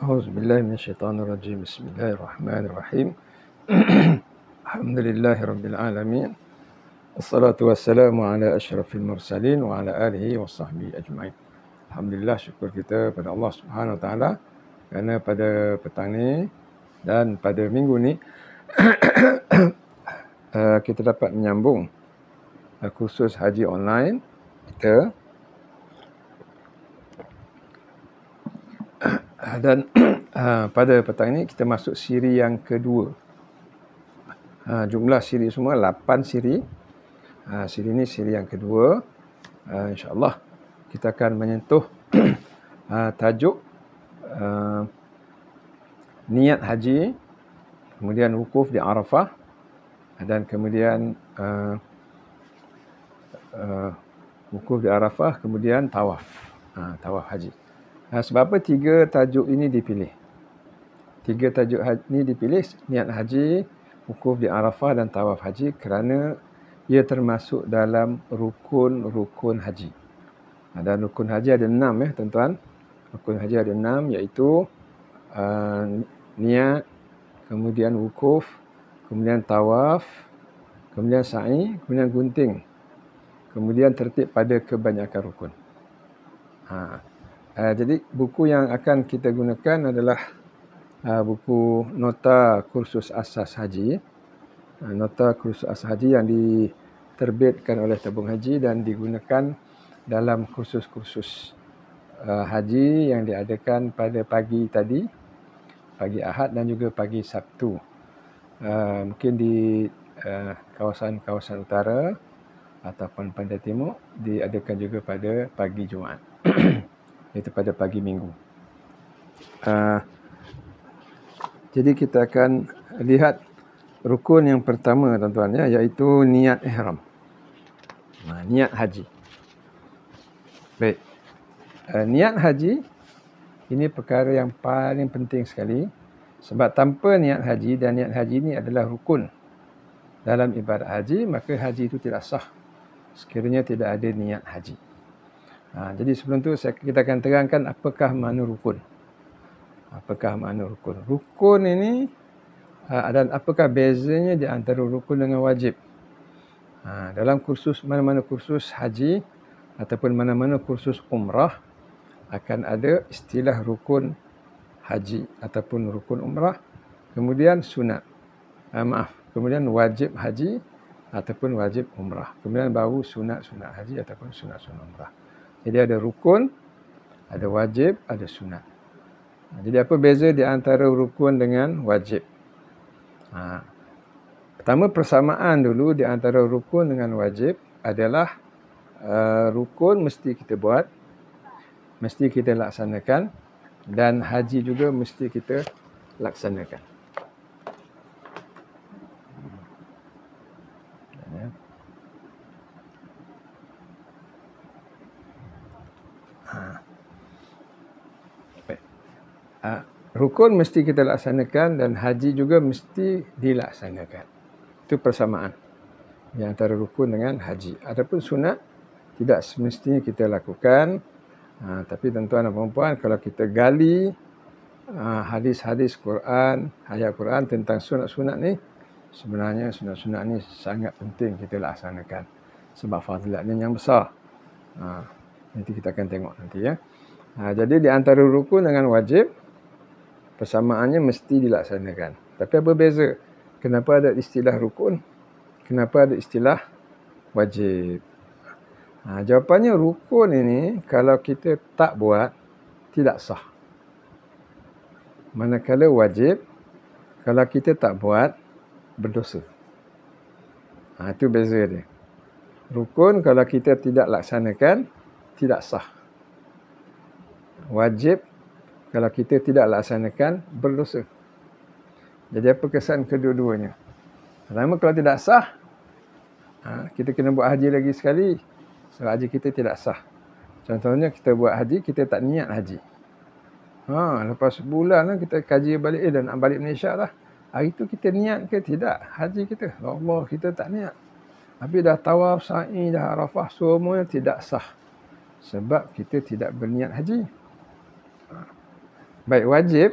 A'udzubillahi minasyaitonirrajim. Bismillahirrahmanirrahim. Alhamdulillahirabbil alamin. Wassalatu wassalamu ala asyrafil mursalin wa ala alihi wa sahbihi ajma'in. Alhamdulillah, syukur kita pada Allah Subhanahu wa taala kerana pada petang ni dan pada minggu ni kita dapat menyambung kursus haji online kita. Dan pada petang ini kita masuk siri yang kedua. Jumlah siri semua 8 siri. Siri ini siri yang kedua. InsyaAllah kita akan menyentuh tajuk niat haji, kemudian wukuf di Arafah, dan kemudian wukuf di Arafah, kemudian tawaf. Tawaf haji. Sebab apa 3 tajuk ini dipilih? 3 tajuk ini dipilih, niat haji, wukuf di Arafah dan tawaf haji, kerana ia termasuk dalam rukun-rukun haji. Dan rukun haji ada 6 ya tuan-tuan. Rukun haji ada 6, iaitu niat, kemudian wukuf, kemudian tawaf, kemudian sa'i, kemudian gunting. Kemudian tertib pada kebanyakan rukun. Jadi buku yang akan kita gunakan adalah buku Nota Kursus Asas Haji. Nota Kursus Asas Haji yang diterbitkan oleh Tabung Haji dan digunakan dalam kursus-kursus haji yang diadakan pada pagi tadi, pagi Ahad dan juga pagi Sabtu. Mungkin di kawasan-kawasan utara ataupun Pantai Timur diadakan juga pada pagi Jumaat. Iaitu pada pagi Minggu. Jadi kita akan lihat rukun yang pertama tuan-tuan ya, iaitu niat ihram. Niat haji. Baik. Niat haji ini perkara yang paling penting sekali, sebab tanpa niat haji, dan niat haji ini adalah rukun dalam ibadat haji, maka haji itu tidak sah sekiranya tidak ada niat haji. Jadi sebelum tu kita akan terangkan apakah makna rukun. Apakah makna rukun? Rukun ini dan apakah bezanya di antara rukun dengan wajib. Dalam kursus, mana-mana kursus haji ataupun mana-mana kursus umrah akan ada istilah rukun haji ataupun rukun umrah, kemudian sunat. Kemudian wajib haji ataupun wajib umrah. Kemudian baru sunat-sunat haji ataupun sunat-sunat umrah. Jadi ada rukun, ada wajib, ada sunat. Jadi apa beza di antara rukun dengan wajib? Pertama, persamaan dulu di antara rukun dengan wajib adalah rukun mesti kita buat, mesti kita laksanakan, dan haji juga mesti kita laksanakan. Rukun mesti kita laksanakan dan haji juga mesti dilaksanakan. Itu persamaan di antara rukun dengan haji. Adapun sunat tidak semestinya kita lakukan. Tapi tuan-tuan dan puan-puan, kalau kita gali hadis-hadis Quran, ayat Quran tentang sunat-sunat ni, sebenarnya sunat-sunat ni sangat penting kita laksanakan sebab fadilatnya yang besar. Nanti kita akan tengok nanti ya. Jadi di antara rukun dengan wajib, persamaannya mesti dilaksanakan. Tapi apa beza? Kenapa ada istilah rukun? Kenapa ada istilah wajib? Jawapannya, rukun ini kalau kita tak buat, tidak sah. Manakala wajib, kalau kita tak buat, berdosa. Itu beza dia. Rukun kalau kita tidak laksanakan, tidak sah. Wajib kalau kita tidak laksanakan, berdosa. Jadi apa kesan kedua-duanya? Pertama, kalau tidak sah, kita kena buat haji lagi sekali. So, haji kita tidak sah. Contohnya kita buat haji, kita tak niat haji. Lepas sebulan kita kaji balik, dan nak balik Malaysia lah. Hari itu kita niat ke tidak haji kita? Allah, kita tak niat. Tapi dah tawaf, sa'i, dah Arafah, semuanya tidak sah. Sebab kita tidak berniat haji. Baik, wajib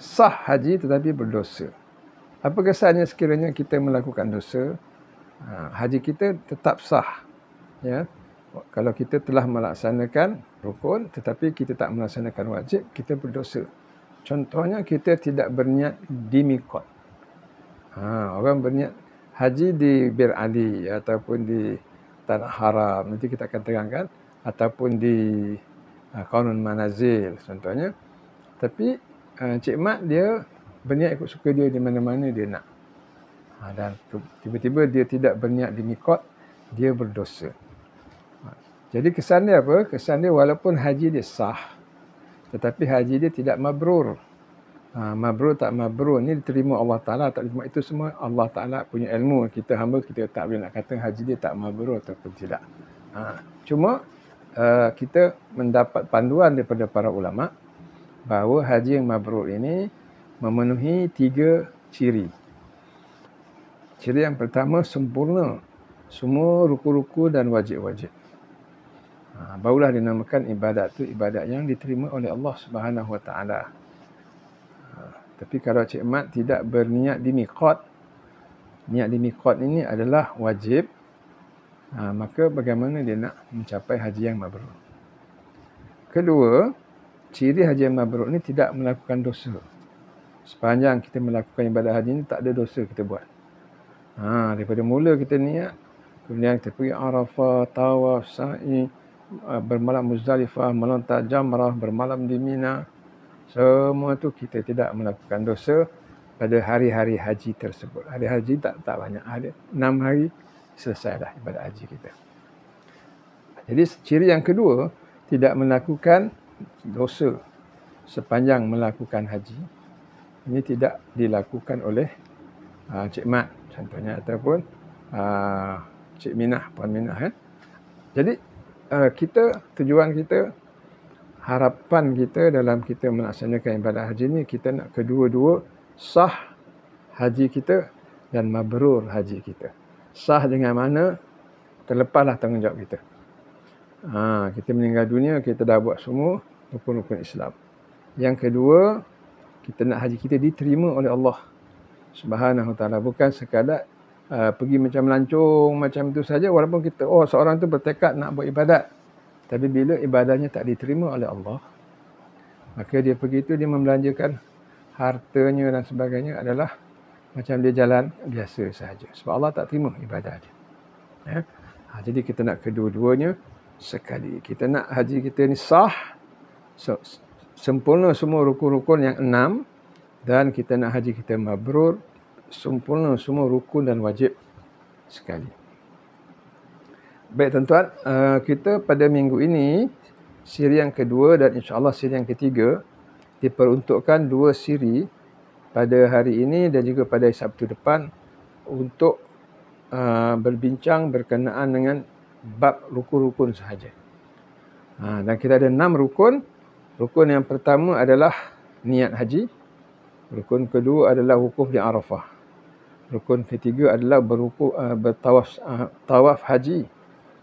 sah haji tetapi berdosa. Apa kesannya sekiranya kita melakukan dosa? Haji kita tetap sah. Ya. Kalau kita telah melaksanakan rukun tetapi kita tak melaksanakan wajib, kita berdosa. Contohnya kita tidak berniat di miqat. Orang berniat haji di Bir Ali ataupun di Tanah Haram, nanti kita akan terangkan, ataupun di Qaunun Manazil contohnya. Tapi Cik Mat dia berniat ikut suka dia di mana-mana dia nak. Dan tiba-tiba dia tidak berniat di miqat, dia berdosa. Jadi kesan dia apa? Kesan dia walaupun haji dia sah, tetapi haji dia tidak mabrur. Mabrur tak mabrur ni diterima Allah Ta'ala tak diterima, itu semua Allah Ta'ala punya ilmu. Kita hamba kita tak boleh nak kata haji dia tak mabrur ataupun tidak. Cuma kita mendapat panduan daripada para ulama bahawa haji yang mabrur ini memenuhi 3 ciri. Ciri yang pertama, sempurna semua ruku-ruku dan wajib-wajib. Barulah dinamakan ibadat tu ibadat yang diterima oleh Allah Subhanahu Wa Ta'ala. Tapi kalau Cik Mat tidak berniat di miqat, niat di miqat ini adalah wajib, maka bagaimana dia nak mencapai haji yang mabrur? Kedua, ciri haji yang mabrur ini tidak melakukan dosa. Sepanjang kita melakukan ibadah haji ini, tak ada dosa kita buat. Daripada mula kita niat, kemudian kita pergi Arafah, tawaf, sa'i, bermalam Muzdalifah, melontar jamrah, bermalam di Mina, semua tu kita tidak melakukan dosa pada hari-hari haji tersebut. Hari haji tak banyak. Ada 6 hari selesailah ibadat haji kita. Jadi ciri yang kedua, tidak melakukan dosa sepanjang melakukan haji. Ini tidak dilakukan oleh Cik Mat contohnya, ataupun Cik Minah, Puan Minah. Jadi tujuan kita, harapan kita dalam kita melaksanakan ibadat haji ni, kita nak kedua-dua sah haji kita dan mabrur haji kita. Sah dengan mana? Terlepaslah tanggungjawab kita. Kita meninggal dunia, kita dah buat semua rukun-rukun Islam. Yang kedua, kita nak haji kita diterima oleh Allah Subhanahu Wa Ta'ala. Bukan sekadar pergi macam melancong macam itu saja, walaupun kita seorang tu bertekad nak buat ibadat, tapi bila ibadahnya tak diterima oleh Allah, maka dia pergi itu, dia membelanjakan hartanya dan sebagainya adalah macam dia jalan biasa sahaja. Sebab Allah tak terima ibadah dia. Jadi kita nak kedua-duanya sekali. Kita nak haji kita ni sah, sempurna semua rukun-rukun yang 6, dan kita nak haji kita mabrur, sempurna semua rukun dan wajib sekali. Baik tuan-tuan, kita pada minggu ini, siri yang kedua dan insya-Allah siri yang ketiga, diperuntukkan 2 siri pada hari ini dan juga pada Sabtu depan untuk berbincang berkenaan dengan bab rukun-rukun sahaja. Dan kita ada 6 rukun. Rukun yang pertama adalah niat haji. Rukun kedua adalah wukuf di Arafah. Rukun ketiga adalah tawaf haji.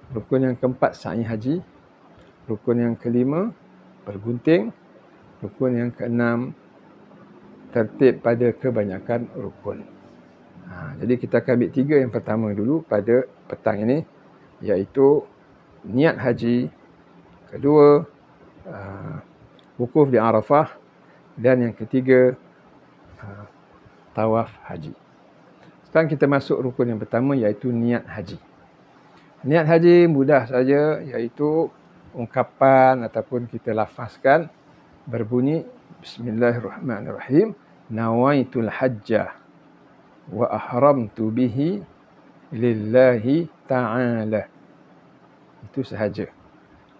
Rukun yang keempat, sa'i haji. Rukun yang kelima, bergunting. Rukun yang keenam, tertib pada kebanyakan rukun. Jadi kita akan ambil 3 yang pertama dulu pada petang ini, iaitu niat haji. Kedua, wukuf di Arafah. Dan yang ketiga, tawaf haji. Sekarang kita masuk rukun yang pertama, iaitu niat haji. Niat haji mudah saja, iaitu ungkapan ataupun kita lafazkan berbunyi Bismillahirrahmanirrahim, nawaitul hajjah wa ahramtu bihi lillahi ta'ala. Itu sahaja.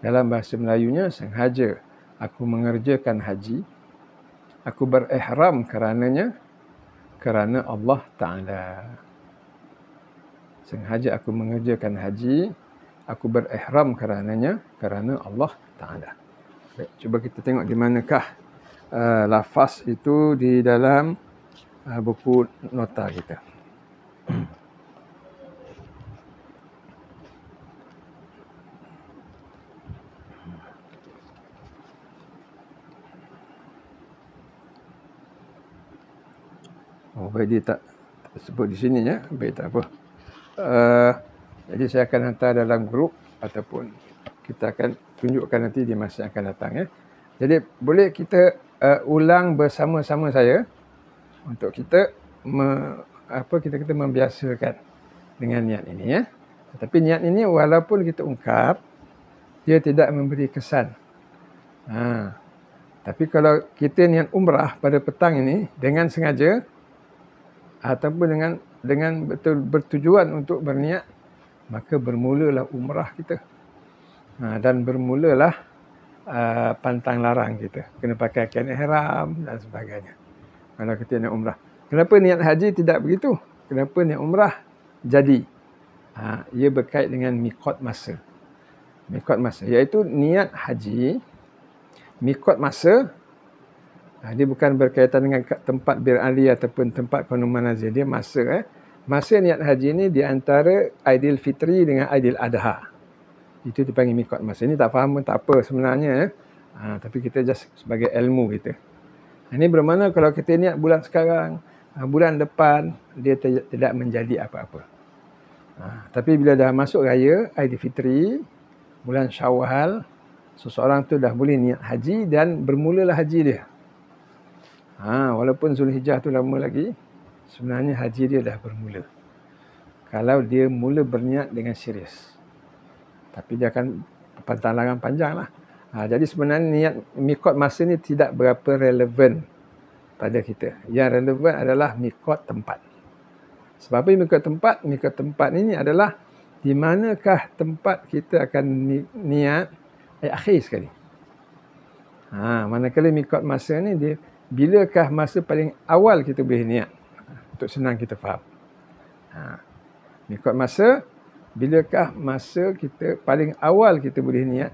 Dalam bahasa Melayunya, sengaja aku mengerjakan haji, aku berihram karenanya, kerana Allah Ta'ala. Sengaja aku mengerjakan haji, aku berihram karenanya, kerana Allah Ta'ala. Baik, cuba kita tengok di manakah lafaz itu di dalam buku nota kita. Baik dia tak sebut di sini ya. Baik, tak apa. Jadi saya akan hantar dalam grup ataupun kita akan tunjukkan nanti di masa yang akan datang ya. Jadi boleh kita ulang bersama-sama saya untuk kita kita membiasakan dengan niat ini ya. Tetapi niat ini walaupun kita ungkap, dia tidak memberi kesan. Tapi kalau kita niat umrah pada petang ini dengan sengaja ataupun dengan betul bertujuan untuk berniat, maka bermulalah umrah kita. Dan bermulalah pantang larang kita. Kena pakai kain ihram dan sebagainya. Kalau kita niat umrah. Kenapa niat haji tidak begitu? Kenapa niat umrah jadi? Ia berkait dengan miqat masa. Miqat masa, iaitu niat haji, miqat masa, dia bukan berkaitan dengan tempat berali ataupun tempat qanun manazil. Dia masa. Masa niat haji ini di antara Aidilfitri dengan Aidil Adha. Itu dipanggil miqat masa. Ini tak faham pun tak apa sebenarnya. Tapi kita just sebagai ilmu kita. Ini bermakna kalau kita niat bulan sekarang, bulan depan, dia tidak menjadi apa-apa. Tapi bila dah masuk raya Aidilfitri, bulan Syawal, seseorang tu dah boleh niat haji dan bermulalah haji dia. Walaupun Zulhijjah tu lama lagi, sebenarnya haji dia dah bermula. Kalau dia mula berniat dengan serius. Tapi dia akan pantang larang panjang lah. Jadi sebenarnya niat miqat masa ni tidak berapa relevan pada kita. Yang relevan adalah miqat tempat. Sebab apa miqat tempat? Miqat tempat ini adalah di manakah tempat kita akan niat akhir sekali. Manakala miqat masa ni dia bilakah masa paling awal kita boleh niat? Untuk senang kita faham. Miqat masa, bilakah masa kita paling awal kita boleh niat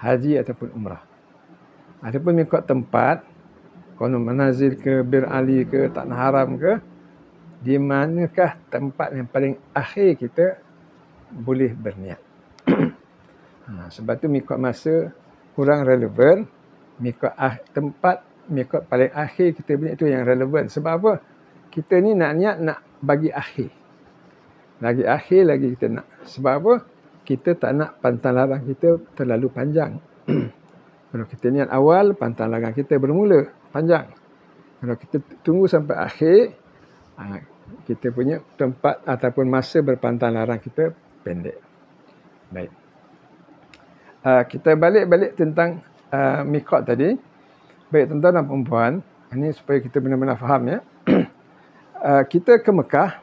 haji ataupun umrah. Adapun miqat tempat, qanun manazil ke, bir ali ke, tanah haram ke, di manakah tempat yang paling akhir kita boleh berniat. Sebab tu miqat masa kurang relevan. Miqat tempat, miqat paling akhir kita berniat itu yang relevan. Sebab apa? Kita ni nak niat nak bagi akhir. Lagi akhir lagi kita nak. Sebab apa? Kita tak nak pantang larang kita terlalu panjang. Kalau kita niat awal, pantang larang kita bermula panjang. Kalau kita tunggu sampai akhir, kita punya tempat ataupun masa berpantang larang kita pendek. Baik. Kita balik tentang miqat tadi. Baik, tuan-tuan dan puan-puan, ini supaya kita benar-benar faham ya. Kita ke Mekah,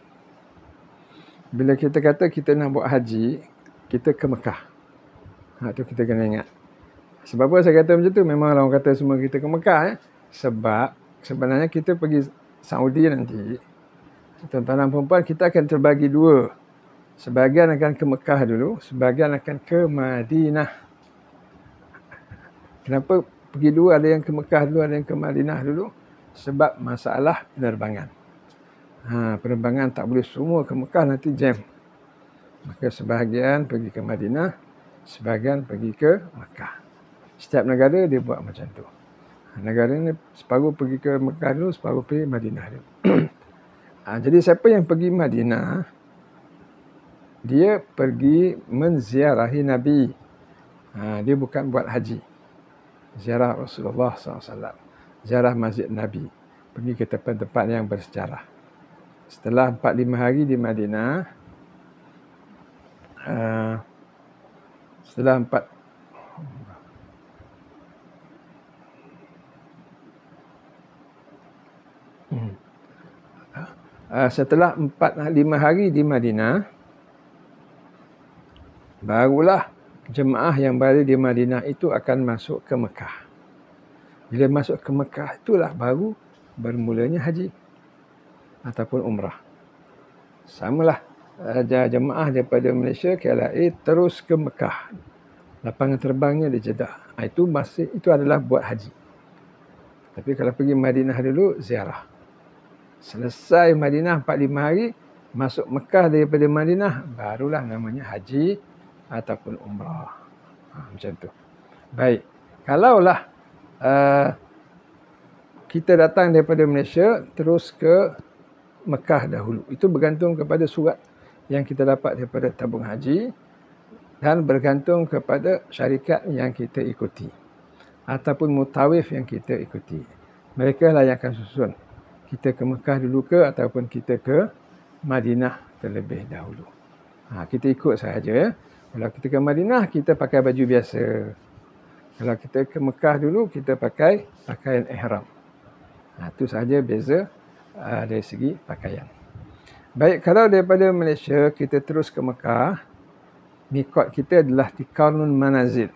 bila kita kata kita nak buat haji, kita ke Mekah. Itu kita kena ingat. Sebab apa saya kata macam tu? Memang orang kata semua kita ke Mekah. Sebab sebenarnya kita pergi Saudi nanti, tuan-tuan dan puan-puan, kita akan terbagi dua. Sebahagian akan ke Mekah dulu, sebahagian akan ke Madinah. Kenapa pergi dua? Ada yang ke Mekah dulu, ada yang ke Madinah dulu. Sebab masalah penerbangan. Penerbangan tak boleh semua ke Mekah, nanti jam. Maka sebahagian pergi ke Madinah, sebahagian pergi ke Mekah. Setiap negara dia buat macam tu. Negara ni separuh pergi ke Mekah dulu, separuh pergi Madinah dulu. Jadi siapa yang pergi Madinah, dia pergi menziarahi Nabi. Dia bukan buat haji. Ziarah Rasulullah SAW. Ziarah Masjid Nabi. Pergi ke tempat-tempat yang bersejarah. Setelah 4-5 hari di Madinah, setelah 4-5 hari di Madinah, barulah jemaah yang berada di Madinah itu akan masuk ke Mekah. Bila masuk ke Mekah, itulah baru bermulanya haji ataupun umrah. Samalah jemaah daripada Malaysia, KLIA, terus ke Mekah. Lapangan terbangnya di Jeddah. Itu adalah buat haji. Tapi kalau pergi Madinah dulu, ziarah. Selesai Madinah 4-5 hari, masuk Mekah daripada Madinah, barulah namanya haji ataupun umrah. Macam tu. Baik. Kalaulah kita datang daripada Malaysia terus ke Mekah dahulu. Itu bergantung kepada surat yang kita dapat daripada tabung haji dan bergantung kepada syarikat yang kita ikuti ataupun mutawif yang kita ikuti. Mereka lah yang akan susun kita ke Mekah dulu ke ataupun kita ke Madinah terlebih dahulu. Kita ikut sahaja ya. Kalau kita ke Madinah, kita pakai baju biasa. Kalau kita ke Mekah dulu, kita pakai pakaian ihram. Itu sahaja beza dari segi pakaian. Baik, kalau daripada Malaysia kita terus ke Mekah, mikot kita adalah di Qarnul Manazil.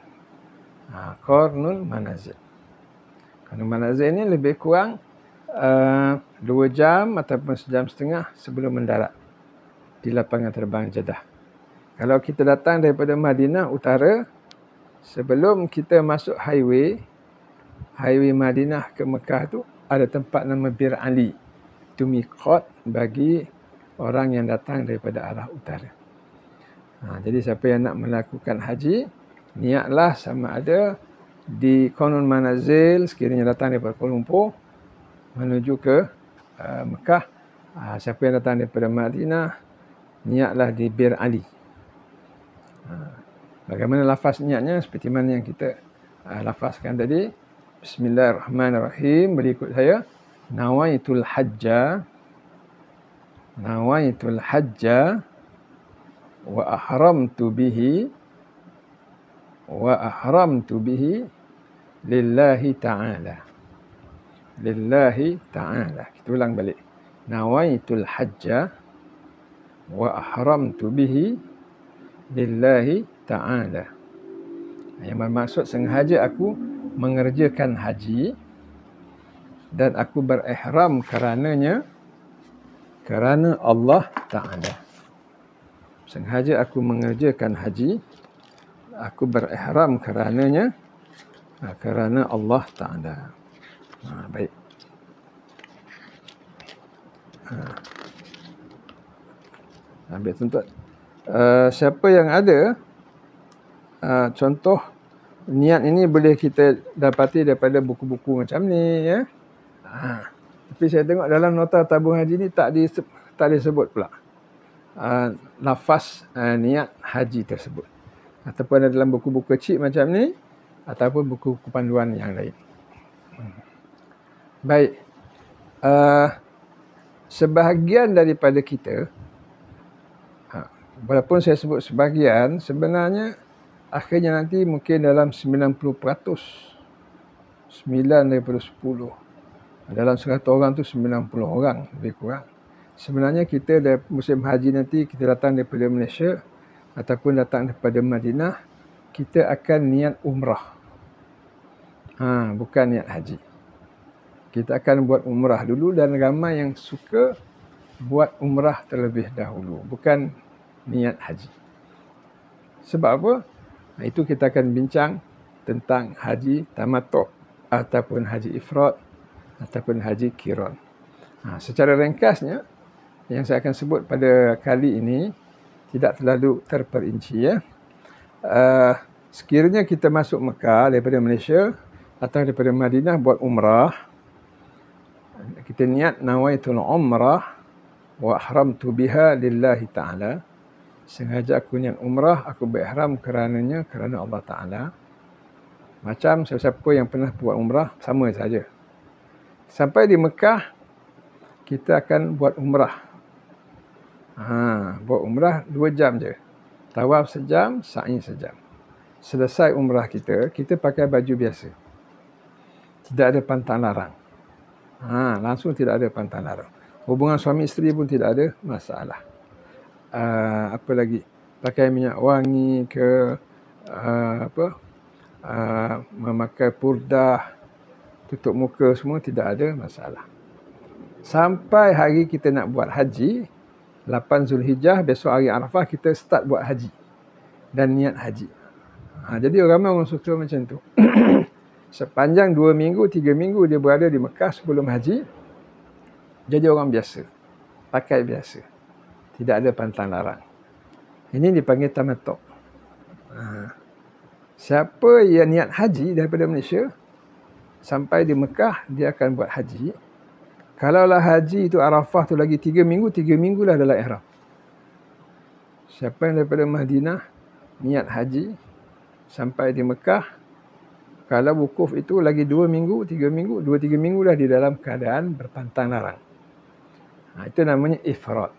Qarnul Manazil. Qarnul Manazil ini lebih kurang 2 jam ataupun 1 jam setengah sebelum mendarat di lapangan terbang Jeddah. Kalau kita datang daripada Madinah Utara, sebelum kita masuk highway Madinah ke Mekah tu, ada tempat nama Bir Ali. Itu miqat bagi orang yang datang daripada arah utara. Jadi siapa yang nak melakukan haji, niatlah sama ada di Qarnul Manazil sekiranya datang daripada Kuala Lumpur menuju ke Mekah. Siapa yang datang daripada Madinah, niatlah di Bir Ali. Bagaimana lafaz niatnya? Seperti mana yang kita lafazkan tadi. Bismillahirrahmanirrahim. Berikut saya. Nawaitul hajja wa ahramtu bihi lillahi ta'ala. Lillahi ta'ala. Kita ulang balik. Nawaitul hajja wa ahramtu bihi lillahi ta'ala. Yang bermaksud sengaja aku mengerjakan haji dan aku berihram kerana Allah Ta'ala. Sengaja aku mengerjakan haji, aku berihram kerana Allah Ta'ala. Baik. Ambil tuntut. Siapa yang ada contoh niat ini boleh kita dapati daripada buku-buku macam ni ya. Tapi saya tengok dalam nota tabung haji ni tak disebut pula lafaz niat haji tersebut. Ataupun ada dalam buku-buku kecil macam ni ataupun buku-buku panduan yang lain. Baik. Sebahagian daripada kita, walaupun saya sebut sebahagian, sebenarnya akhirnya nanti mungkin dalam 90%. 9 daripada 10. Dalam 100 orang tu 90 orang lebih kurang. Sebenarnya kita dari musim haji nanti, kita datang daripada Malaysia ataupun datang daripada Madinah, kita akan niat umrah. Bukan niat haji. Kita akan buat umrah dulu dan ramai yang suka buat umrah terlebih dahulu. Bukan niat haji. Sebab apa? Itu kita akan bincang tentang haji tamattu' ataupun haji ifrad ataupun haji qiran. Secara ringkasnya, yang saya akan sebut pada kali ini tidak terlalu terperinci ya. Sekiranya kita masuk Mekah daripada Malaysia atau daripada Madinah buat umrah, kita niat nawaitul umrah wa ahramtu biha lillahi ta'ala. Sengaja aku niat umrah, aku berihram kerana Allah Ta'ala. Macam siapa yang pernah buat umrah, sama saja. Sampai di Mekah, kita akan buat umrah. Buat umrah 2 jam je. Tawaf sejam, sa'i sejam. Selesai umrah kita pakai baju biasa. Tidak ada pantang larang. Langsung tidak ada pantang larang. Hubungan suami isteri pun tidak ada masalah. Apa lagi? Pakai minyak wangi ke, memakai purdah, tutup muka, semua tidak ada masalah. Sampai hari kita nak buat haji, 8 Zulhijjah, besok hari Arafah, kita start buat haji dan niat haji. Jadi ramai orang suka macam tu. Sepanjang 2 minggu, 3 minggu dia berada di Mekah sebelum haji, jadi orang biasa, pakai biasa, tidak ada pantang larang. Ini dipanggil tamattu'. Siapa yang niat haji daripada Malaysia sampai di Mekah, dia akan buat haji. Kalaulah haji itu Arafah tu lagi 3 minggu, 3 minggu lah dalam ihram. Siapa yang daripada Madinah niat haji sampai di Mekah, kalau wukuf itu lagi 2 minggu, 3 minggu, 2-3 minggu dah di dalam keadaan berpantang larang. Itu namanya ifrad.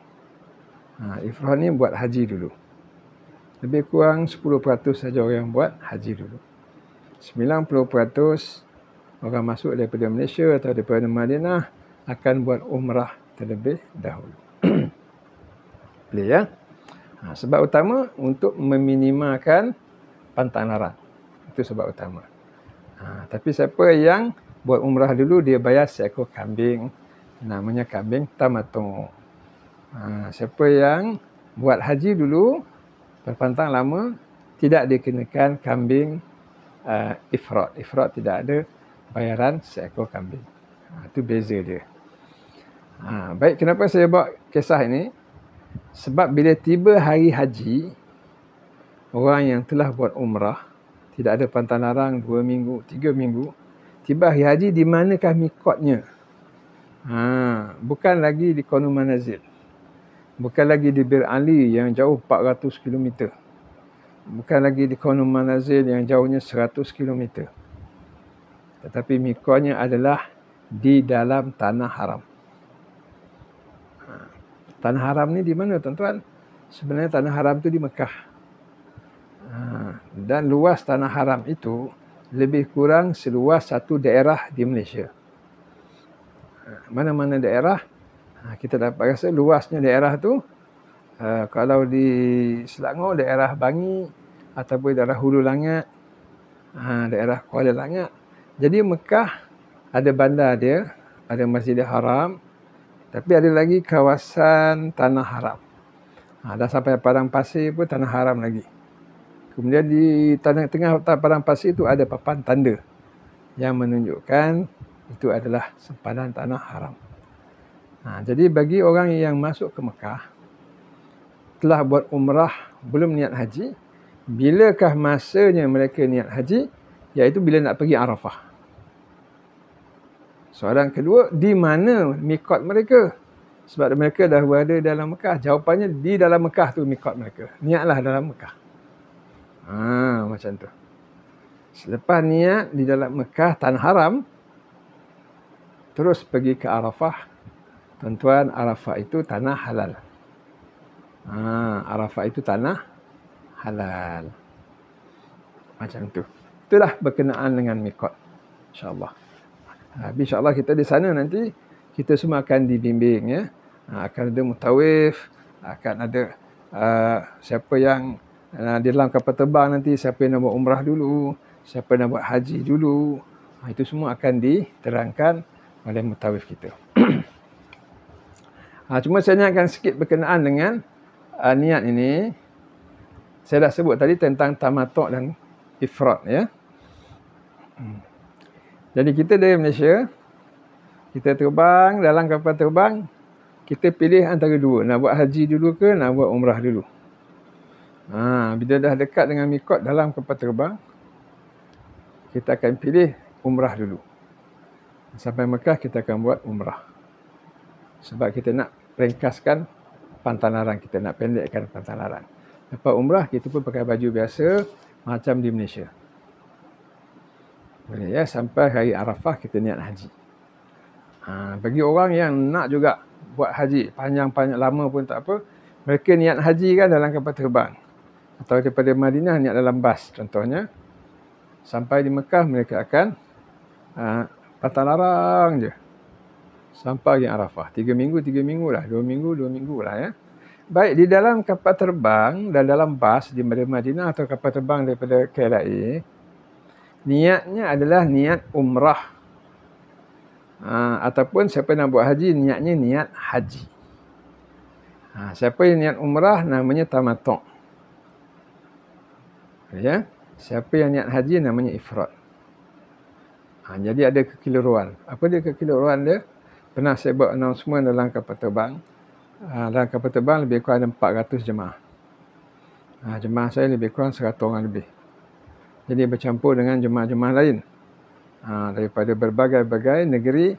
Ifrad ni buat haji dulu. Lebih kurang 10% saja orang yang buat haji dulu. 90% orang masuk daripada Malaysia atau daripada Madinah akan buat umrah terlebih dahulu. Boleh ya? Sebab utama untuk meminimalkan pantang larang. Itu sebab utama. Tapi siapa yang buat umrah dulu, dia bayar seekor kambing. Namanya kambing tamattu'. Siapa yang buat haji dulu, berpantang lama, tidak dikenakan kambing ifrad. Ifrad tidak ada bayaran seekor kambing. Itu beza dia. Baik, kenapa saya bawa kisah ini? Sebab bila tiba hari haji, orang yang telah buat umrah, tidak ada pantang larang 2 minggu, 3 minggu, tiba hari haji, di manakah mikotnya? Bukan lagi di Qanu Manazil. Bukan lagi di Bir Ali yang jauh 400 km. Bukan lagi di Qanu Manazil yang jauhnya 100 km. Tetapi mikotnya adalah di dalam tanah haram. Tanah haram ni di mana, tuan-tuan? Sebenarnya tanah haram tu di Mekah. Dan luas tanah haram itu lebih kurang seluas satu daerah di Malaysia. Mana-mana daerah, kita dapat rasa luasnya daerah tu, kalau di Selangor, daerah Bangi, ataupun daerah Hulu Langat, daerah Kuala Langat. Jadi Mekah ada bandar dia, ada Masjidil Haram, tapi ada lagi kawasan tanah haram. Dah sampai Padang Pasir pun tanah haram lagi. Kemudian di tengah Padang Pasir itu ada papan tanda yang menunjukkan itu adalah sempadan tanah haram. Jadi bagi orang yang masuk ke Mekah, telah buat umrah, belum niat haji, bilakah masanya mereka niat haji? Iaitu bila nak pergi Arafah. Soalan kedua, di mana mikot mereka? Sebab mereka dah berada dalam Mekah. Jawapannya di dalam Mekah tu mikot mereka. Niatlah dalam Mekah. Macam tu. Selepas niat di dalam Mekah, tanah haram, terus pergi ke Arafah. Tuan-tuan, Arafah itu tanah halal. Arafah itu tanah halal. Macam tu. Itulah berkenaan dengan mikot. InsyaAllah. InsyaAllah kita di sana nanti, kita semua akan dibimbing. Ya. Akan ada mutawif, akan ada siapa yang di dalam kapal terbang nanti, siapa yang nak buat umrah dulu, siapa yang nak buat haji dulu. Itu semua akan diterangkan oleh mutawif kita. Cuma saya ingatkan sikit berkenaan dengan niat ini. Saya dah sebut tadi tentang tamattu' dan ifrad. Ya. Jadi kita dari Malaysia, kita terbang, dalam kapal terbang, kita pilih antara dua. Nak buat haji dulu ke nak buat umrah dulu. Bila dah dekat dengan mikot dalam kapal terbang, kita akan pilih umrah dulu. Sampai Mekah kita akan buat umrah. Sebab kita nak ringkaskan pantang larang, kita nak pendekkan pantang larang. Lepas umrah, kita pun pakai baju biasa macam di Malaysia. Boleh ya, sampai hari Arafah kita niat haji. Bagi orang yang nak juga buat haji, panjang-panjang lama pun tak apa, mereka niat haji kan dalam kapal terbang. Atau daripada Madinah niat dalam bas contohnya. Sampai di Mekah mereka akan pantang larang je. Sampai hari Arafah. 3 minggu lah. 2 minggu lah ya. Baik, di dalam kapal terbang dan dalam bas di Madinah atau kapal terbang daripada KLIA, niatnya adalah niat umrah. Ataupun siapa nak buat haji, niatnya niat haji. Siapa yang niat umrah, namanya tamattu'. Ya? Siapa yang niat haji, namanya ifrad. Jadi ada kekeliruan. Apa dia kekeliruan dia? Pernah saya buat announcement dalam kapal terbang. Dalam kapal terbang lebih kurang ada 400 jemaah. Jemaah saya lebih kurang 100 orang lebih. Jadi bercampur dengan jemaah-jemaah lain. Daripada berbagai-bagai negeri,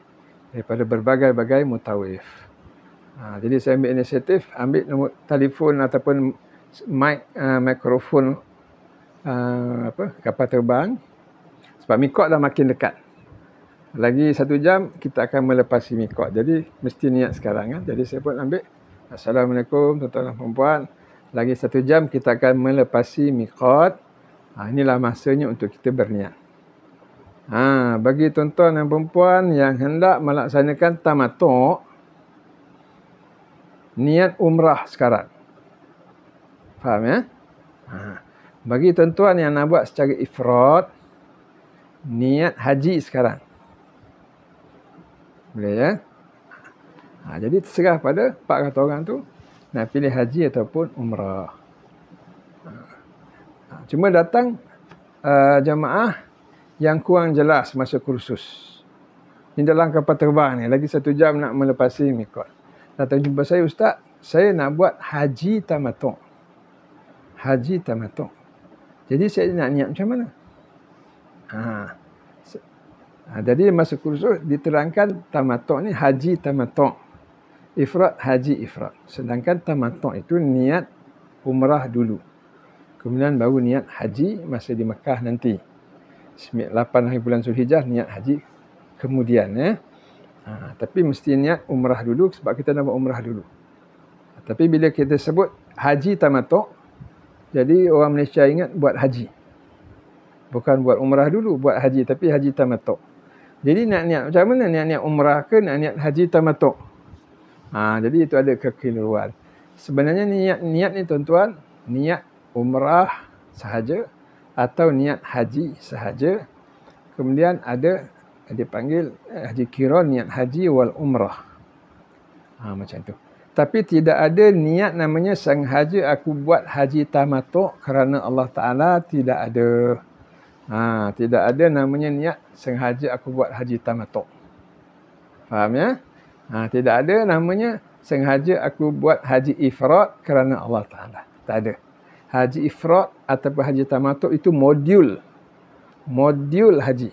daripada berbagai-bagai mutawif. Jadi saya ambil inisiatif, ambil nombor telefon ataupun mikrofon kapal terbang, sebab mikot dah makin dekat. Lagi 1 jam kita akan melepasi mikot. Jadi mesti niat sekarang. Jadi saya pun ambil, Assalamualaikum tuan-tuan dan puan-puan. Lagi 1 jam kita akan melepasi mikot. Inilah masanya untuk kita berniat. Bagi tuan-tuan dan puan-puan yang hendak melaksanakan tamattu', niat umrah sekarang. Faham ya? Bagi tuan-tuan yang nak buat secara ifrad, niat haji sekarang. Boleh ya? Jadi terserah pada 400 orang tu nak pilih haji ataupun umrah. Cuma datang jamaah yang kurang jelas masa kursus. Ini dalam kapal terbang ni, lagi 1 jam nak melepasi mikot. Datang jumpa saya, Ustaz, saya nak buat haji tamattu'. Haji tamattu'. Jadi saya nak niat macam mana? Jadi masa kursus diterangkan tamattu' ni haji tamattu'. Ifrad, haji ifrad. Sedangkan tamattu' itu niat umrah dulu. Kemudian baru niat haji masa di Mekah nanti. 8 hari bulan Zulhijjah niat haji kemudian. Tapi mesti niat umrah dulu sebab kita nak buat umrah dulu. Tapi bila kita sebut haji tamattu', jadi orang Malaysia ingat buat haji. Bukan buat umrah dulu, buat haji. Tapi haji tamattu'. Jadi nak niat macam mana? Niat umrah ke nak niat haji tamattu'? Jadi itu ada kekeliruan. Sebenarnya niat ni tuan-tuan, niat umrah sahaja atau niat haji sahaja. Kemudian ada dipanggil haji qiran, niat haji wal umrah. Macam tu. Tapi tidak ada niat namanya sengaja aku buat haji tamattu' kerana Allah Ta'ala, tidak ada. Tidak ada namanya niat sengaja aku buat haji tamattu'. Faham ya? Tidak ada namanya sengaja aku buat haji ifrad kerana Allah Ta'ala. Tak ada. Haji ifrad ataupun haji tamattu' itu modul. Modul haji.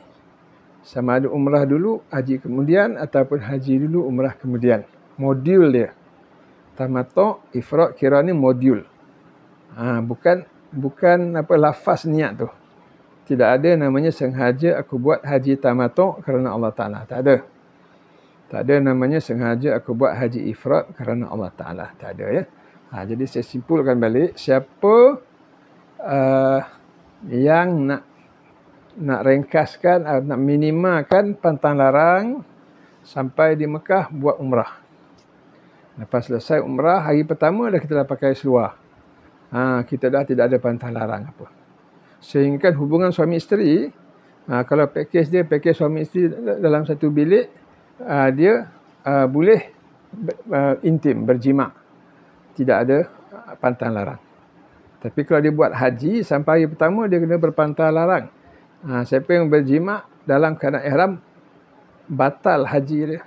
Sama ada umrah dulu, haji kemudian, ataupun haji dulu, umrah kemudian. Modul dia. Tamattu', ifrad, qiran ni modul. Bukan lafaz niat tu. Tidak ada namanya sengaja aku buat haji tamattu' kerana Allah Ta'ala. Tak ada. Tak ada namanya sengaja aku buat haji ifrad kerana Allah Ta'ala. Tak ada ya. Jadi saya simpulkan balik, siapa yang nak ringkaskan, nak minimalkan pantang larang sampai di Mekah buat umrah. Lepas selesai umrah, hari pertama dah kita dah pakai seluar. Kita dah tidak ada pantang larang apa. Sehingga hubungan suami isteri, kalau pakej suami isteri dalam satu bilik, dia boleh intim, berjima'. Tidak ada pantang larang. Tapi kalau dia buat haji, sampai hari pertama dia kena berpantang larang. Siapa yang berjima' dalam keadaan ihram, batal haji dia.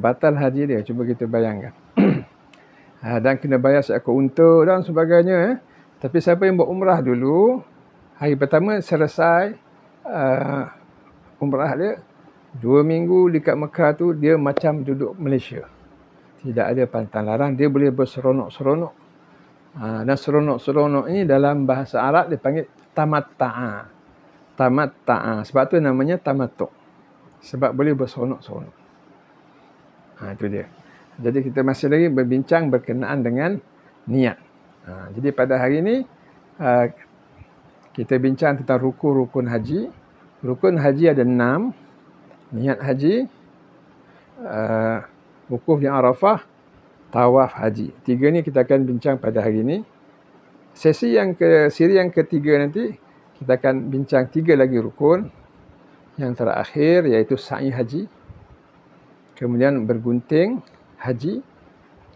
Batal haji dia. Cuba kita bayangkan. Dan kena bayar seekor unta dan sebagainya. Tapi siapa yang buat umrah dulu, hari pertama selesai umrah dia, 2 minggu dekat Mekah tu, dia macam duduk Malaysia. Tidak ada pantang larang, dia boleh berseronok-seronok. Dan seronok-seronok ini dalam bahasa Arab dipanggil tamatta'a. Tamatta'a. Sebab tu namanya tamattu'. Sebab boleh berseronok-seronok. Itu dia. Jadi kita masih lagi berbincang berkenaan dengan niat. Jadi pada hari ini kita bincang tentang rukun-rukun haji. Rukun haji ada 6. Niat haji, wukuf di Arafah, tawaf haji. 3 ni kita akan bincang pada hari ini. Siri yang ketiga nanti kita akan bincang 3 lagi rukun. Yang terakhir iaitu sa'i haji. Kemudian bergunting haji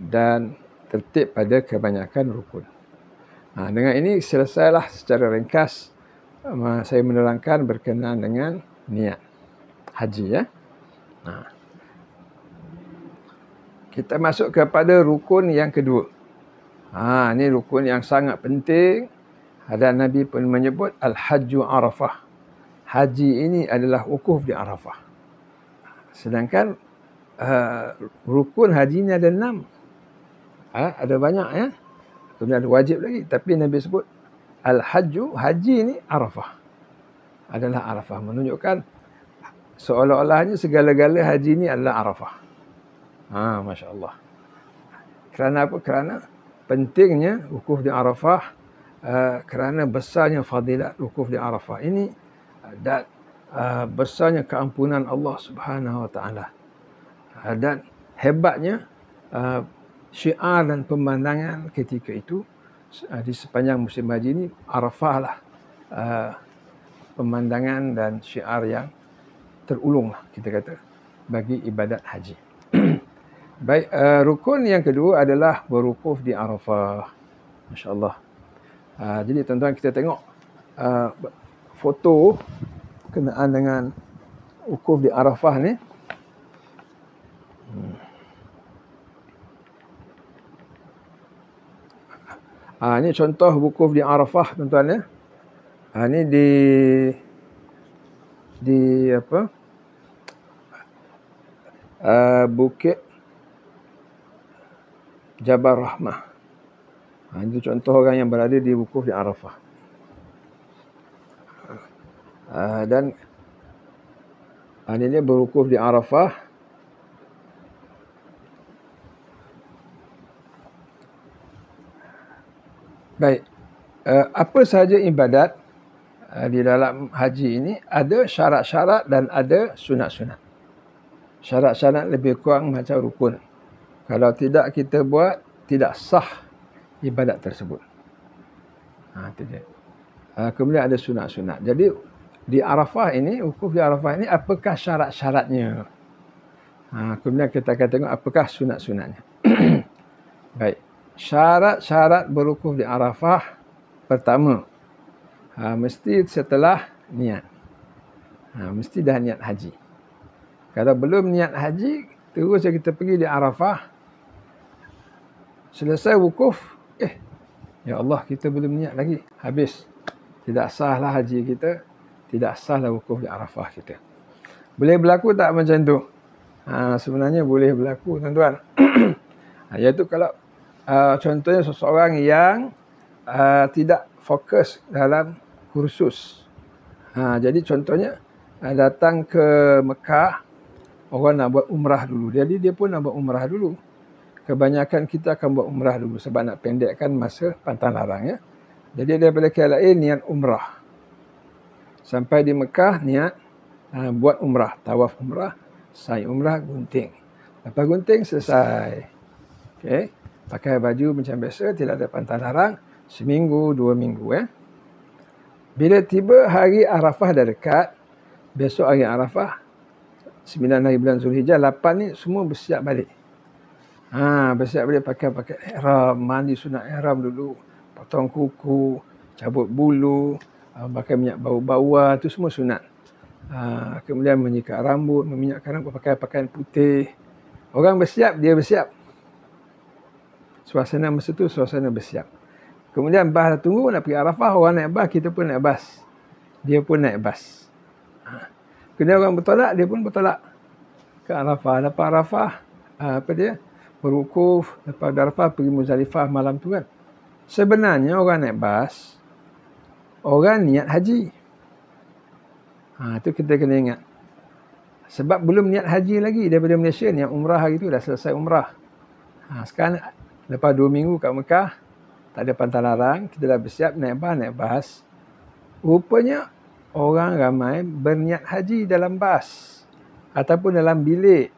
dan tertib pada kebanyakan rukun. Dengan ini selesailah secara ringkas saya menerangkan berkenaan dengan niat haji ya. Kita masuk kepada rukun yang kedua. Ini rukun yang sangat penting. Ada Nabi pun menyebut Al-Hajju Arafah. Haji ini adalah wukuf di Arafah. Sedangkan rukun haji ni ada 6. Ada banyak ya. Kemudian ada wajib lagi. Tapi Nabi sebut al-hajju, haji ni Arafah. Adalah Arafah. Menunjukkan seolah-olahnya segala-gala haji ni adalah Arafah. Masya Allah. Kerana apa? Kerana pentingnya wukuf di Arafah, kerana besarnya fadilat wukuf di Arafah ini dan besarnya keampunan Allah Subhanahu Wa Taala dan hebatnya syiar dan pemandangan ketika itu di sepanjang musim haji ini. Arafah lah pemandangan dan syiar yang terulung lah kita kata bagi ibadat haji. Baik, rukun yang kedua adalah berwukuf di Arafah. Masya Allah. Jadi tuan-tuan kita tengok foto kenaan dengan wukuf di Arafah ni. Ini contoh wukuf di Arafah tuan-tuan ya. Ini di apa? Bukit Jabal Rahmah. Itu contoh orang yang berada di wukuf di Arafah. Dan ini dia berwukuf di Arafah. Baik, apa sahaja ibadat di dalam haji ini ada syarat-syarat dan ada sunat-sunat. Syarat-syarat lebih kurang macam rukun. Kalau tidak kita buat, tidak sah ibadat tersebut. Itu dia. Kemudian ada sunat-sunat. Jadi di Arafah ini, wukuf di Arafah ini, apakah syarat-syaratnya? Kemudian kita akan tengok apakah sunat-sunatnya. Baik. Syarat-syarat berwukuf di Arafah, pertama, mesti setelah niat. Mesti dah niat haji. Kalau belum niat haji, terus kita pergi di Arafah, selesai wukuf, ya Allah, kita belum niat lagi. Habis. Tidak sahlah haji kita, tidak sahlah wukuf di Arafah kita. Boleh berlaku tak macam tu? Sebenarnya boleh berlaku, tuan-tuan. Iaitu kalau contohnya seseorang yang tidak fokus dalam kursus. Jadi contohnya datang ke Mekah, orang nak buat umrah dulu. Jadi dia pun nak buat umrah dulu. Kebanyakan kita akan buat umrah dulu sebab nak pendekkan masa pantang larang ya. Jadi daripada KLIA niat umrah. Sampai di Mekah niat buat umrah, tawaf umrah, sa'i umrah, gunting. Lepas gunting selesai. Okey, pakai baju macam biasa, tidak ada pantang larang, seminggu, 2 minggu ya. Bila tiba hari Arafah dah dekat, besok hari Arafah 9 hari bulan Zulhijjah, 8 ni semua bersiap balik. Bersiap balik pakai ihram, mandi sunat ihram dulu, potong kuku, cabut bulu, pakai minyak bau-bauan, tu semua sunat. Kemudian menyikat rambut, meminyakkan rambut, pakai pakaian putih. Orang bersiap, dia bersiap. Suasana masa tu suasana bersiap. Kemudian bas tunggu nak pergi Arafah, orang naik bas, kita pun naik bas. Dia pun naik bas. Kemudian orang bertolak, dia pun bertolak ke Arafah. Lepas Arafah, berwukuf. Lepas Arafah pergi Muzdalifah malam tu kan. Sebenarnya orang naik bas, orang niat haji. Itu kita kena ingat. Sebab belum niat haji lagi daripada Malaysia, niat umrah hari tu dah selesai umrah. Sekarang lepas 2 minggu kat Mekah, tak ada pantang larang, kita dah bersiap naik bas. Rupanya orang ramai berniat haji dalam bas ataupun dalam bilik.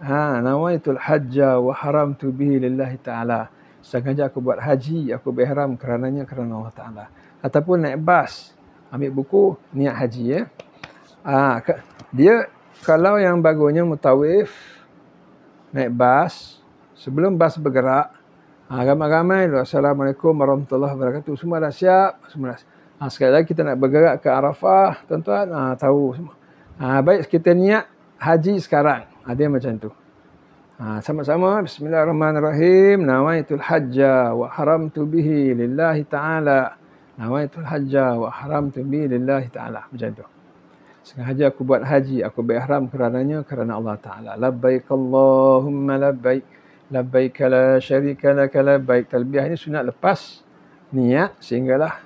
Nawaitul hajja wa haramtu bihi lillahi ta'ala. Sengaja aku buat haji, aku berihram kerana Allah Ta'ala. Ataupun naik bas, ambil buku, niat haji ya. Dia kalau yang bagusnya mutawif, naik bas, sebelum bas bergerak, ramai-ramai, Assalamualaikum warahmatullahi wabarakatuh, semua dah siap, semua dah. Sekali lagi kita nak bergerak ke Arafah, tuan-tuan, tahu semua. Baik, kita niat haji sekarang. Dia macam tu. Sama-sama, bismillahirrahmanirrahim. Nawaitul hajja wa haramtu bihi lillahi ta'ala. Nawaitul hajja wa haramtu bihi lillahi ta'ala. Macam tu. sengaja aku buat haji, aku berihram kerananya, kerana Allah Ta'ala. Labbaik Allahumma labbaik, labbaik la syarika laka labbaik. Talbiyah ini sunat lepas niat sehinggalah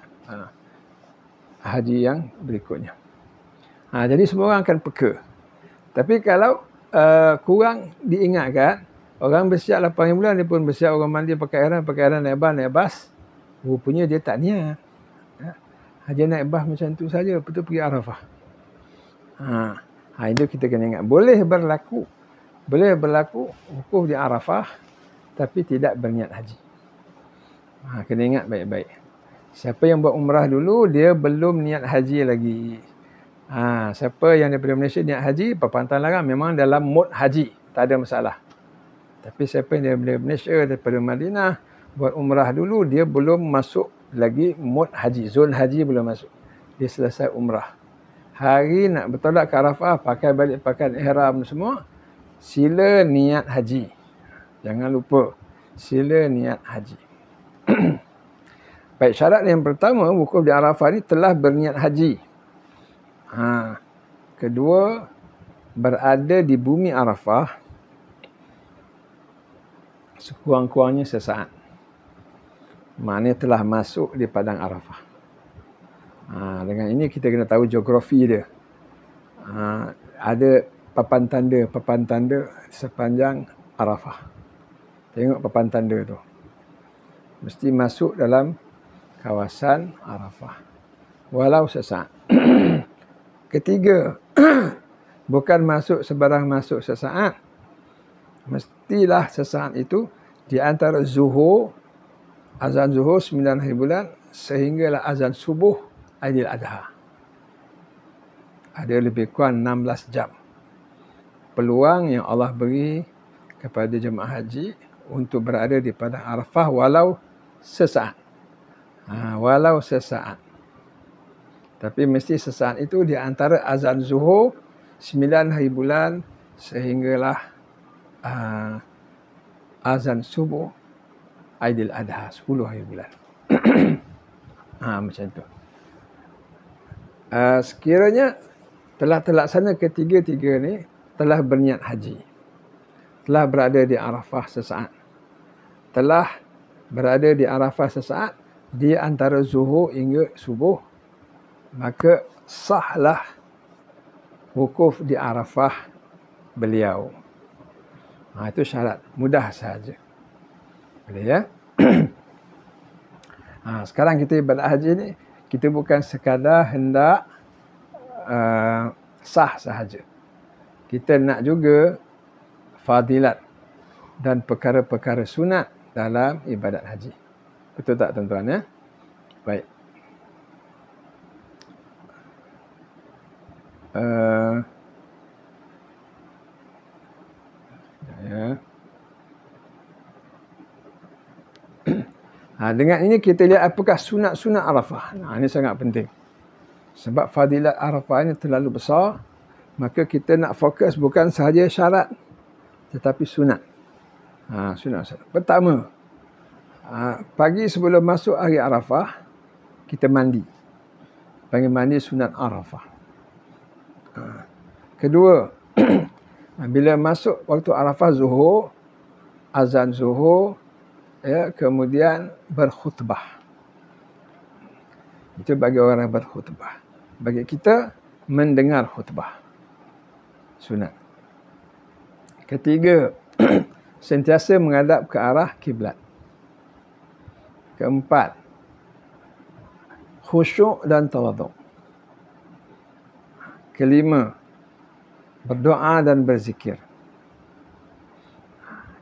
haji yang berikutnya. Jadi semua orang akan peka. Tapi kalau kurang diingatkan, orang bersiap 8 bulan, dia pun bersiap, orang mandi pakai ihram naik bas, rupanya dia tak niat. Haji naik bas macam tu saja, lepas tu pergi Arafah. Itu kita kena ingat. Boleh berlaku wukuf di Arafah, tapi tidak berniat haji. Kena ingat baik-baik. Siapa yang buat umrah dulu, dia belum niat haji lagi. Siapa yang daripada Malaysia niat haji, Pantang Larang memang dalam mod haji, tak ada masalah. Tapi siapa yang daripada Malaysia, daripada Madinah, buat umrah dulu, dia belum masuk lagi mod haji, zon haji belum masuk. Dia selesai umrah. Hari nak bertolak ke Arafah, pakai balik pakaian ihram semua, sila niat haji. Jangan lupa, sila niat haji. Baik, syarat yang pertama, wukuf di Arafah ni telah berniat haji. Kedua, berada di bumi Arafah sekurang-kurangnya sesaat. Maknanya telah masuk di padang Arafah. Dengan ini kita kena tahu geografi dia. Ada papan tanda sepanjang Arafah. Tengok papan tanda tu. Mesti masuk dalam kawasan Arafah. Walau sesaat. Ketiga, bukan masuk sebarang masuk sesaat. Mestilah sesaat itu di antara azan zuhur 9 hari bulan sehinggalah azan subuh Aidil Adha. Ada lebih kurang 16 jam. Peluang yang Allah beri kepada jemaah haji untuk berada di padang Arafah walau sesaat. Walau sesaat. Tapi mesti sesaat itu di antara azan zuhur 9 hari bulan sehinggalah azan subuh Aidil Adha 10 hari bulan. Macam tu. Sekiranya telah terlaksana ketiga-tiga ni, telah berniat haji, telah berada di Arafah sesaat, telah berada di Arafah sesaat di antara zuhur hingga subuh, maka sahlah wukuf di Arafah beliau. Itu syarat, mudah saja. Boleh ya? Sekarang kita ibadat haji ni, kita bukan sekadar hendak sah sahaja. Kita nak juga fadilat dan perkara-perkara sunat dalam ibadat haji. Betul tak tuan-tuan ya? Baik. Dengan ini kita lihat apakah sunat-sunat Arafah. Ini sangat penting. Sebab fadilat Arafah ini terlalu besar, maka kita nak fokus bukan sahaja syarat, tetapi sunat. Sunat. Pertama, pagi sebelum masuk hari Arafah, kita mandi. Panggil mandi sunat Arafah. Kedua, bila masuk waktu Arafah zuhur, azan zuhur, kemudian berkhutbah. Itu bagi orang yang berkhutbah. Bagi kita, mendengar khutbah. Sunat. Ketiga, sentiasa menghadap ke arah kiblat. Keempat, khusyuk dan tawaduk. Kelima, berdoa dan berzikir.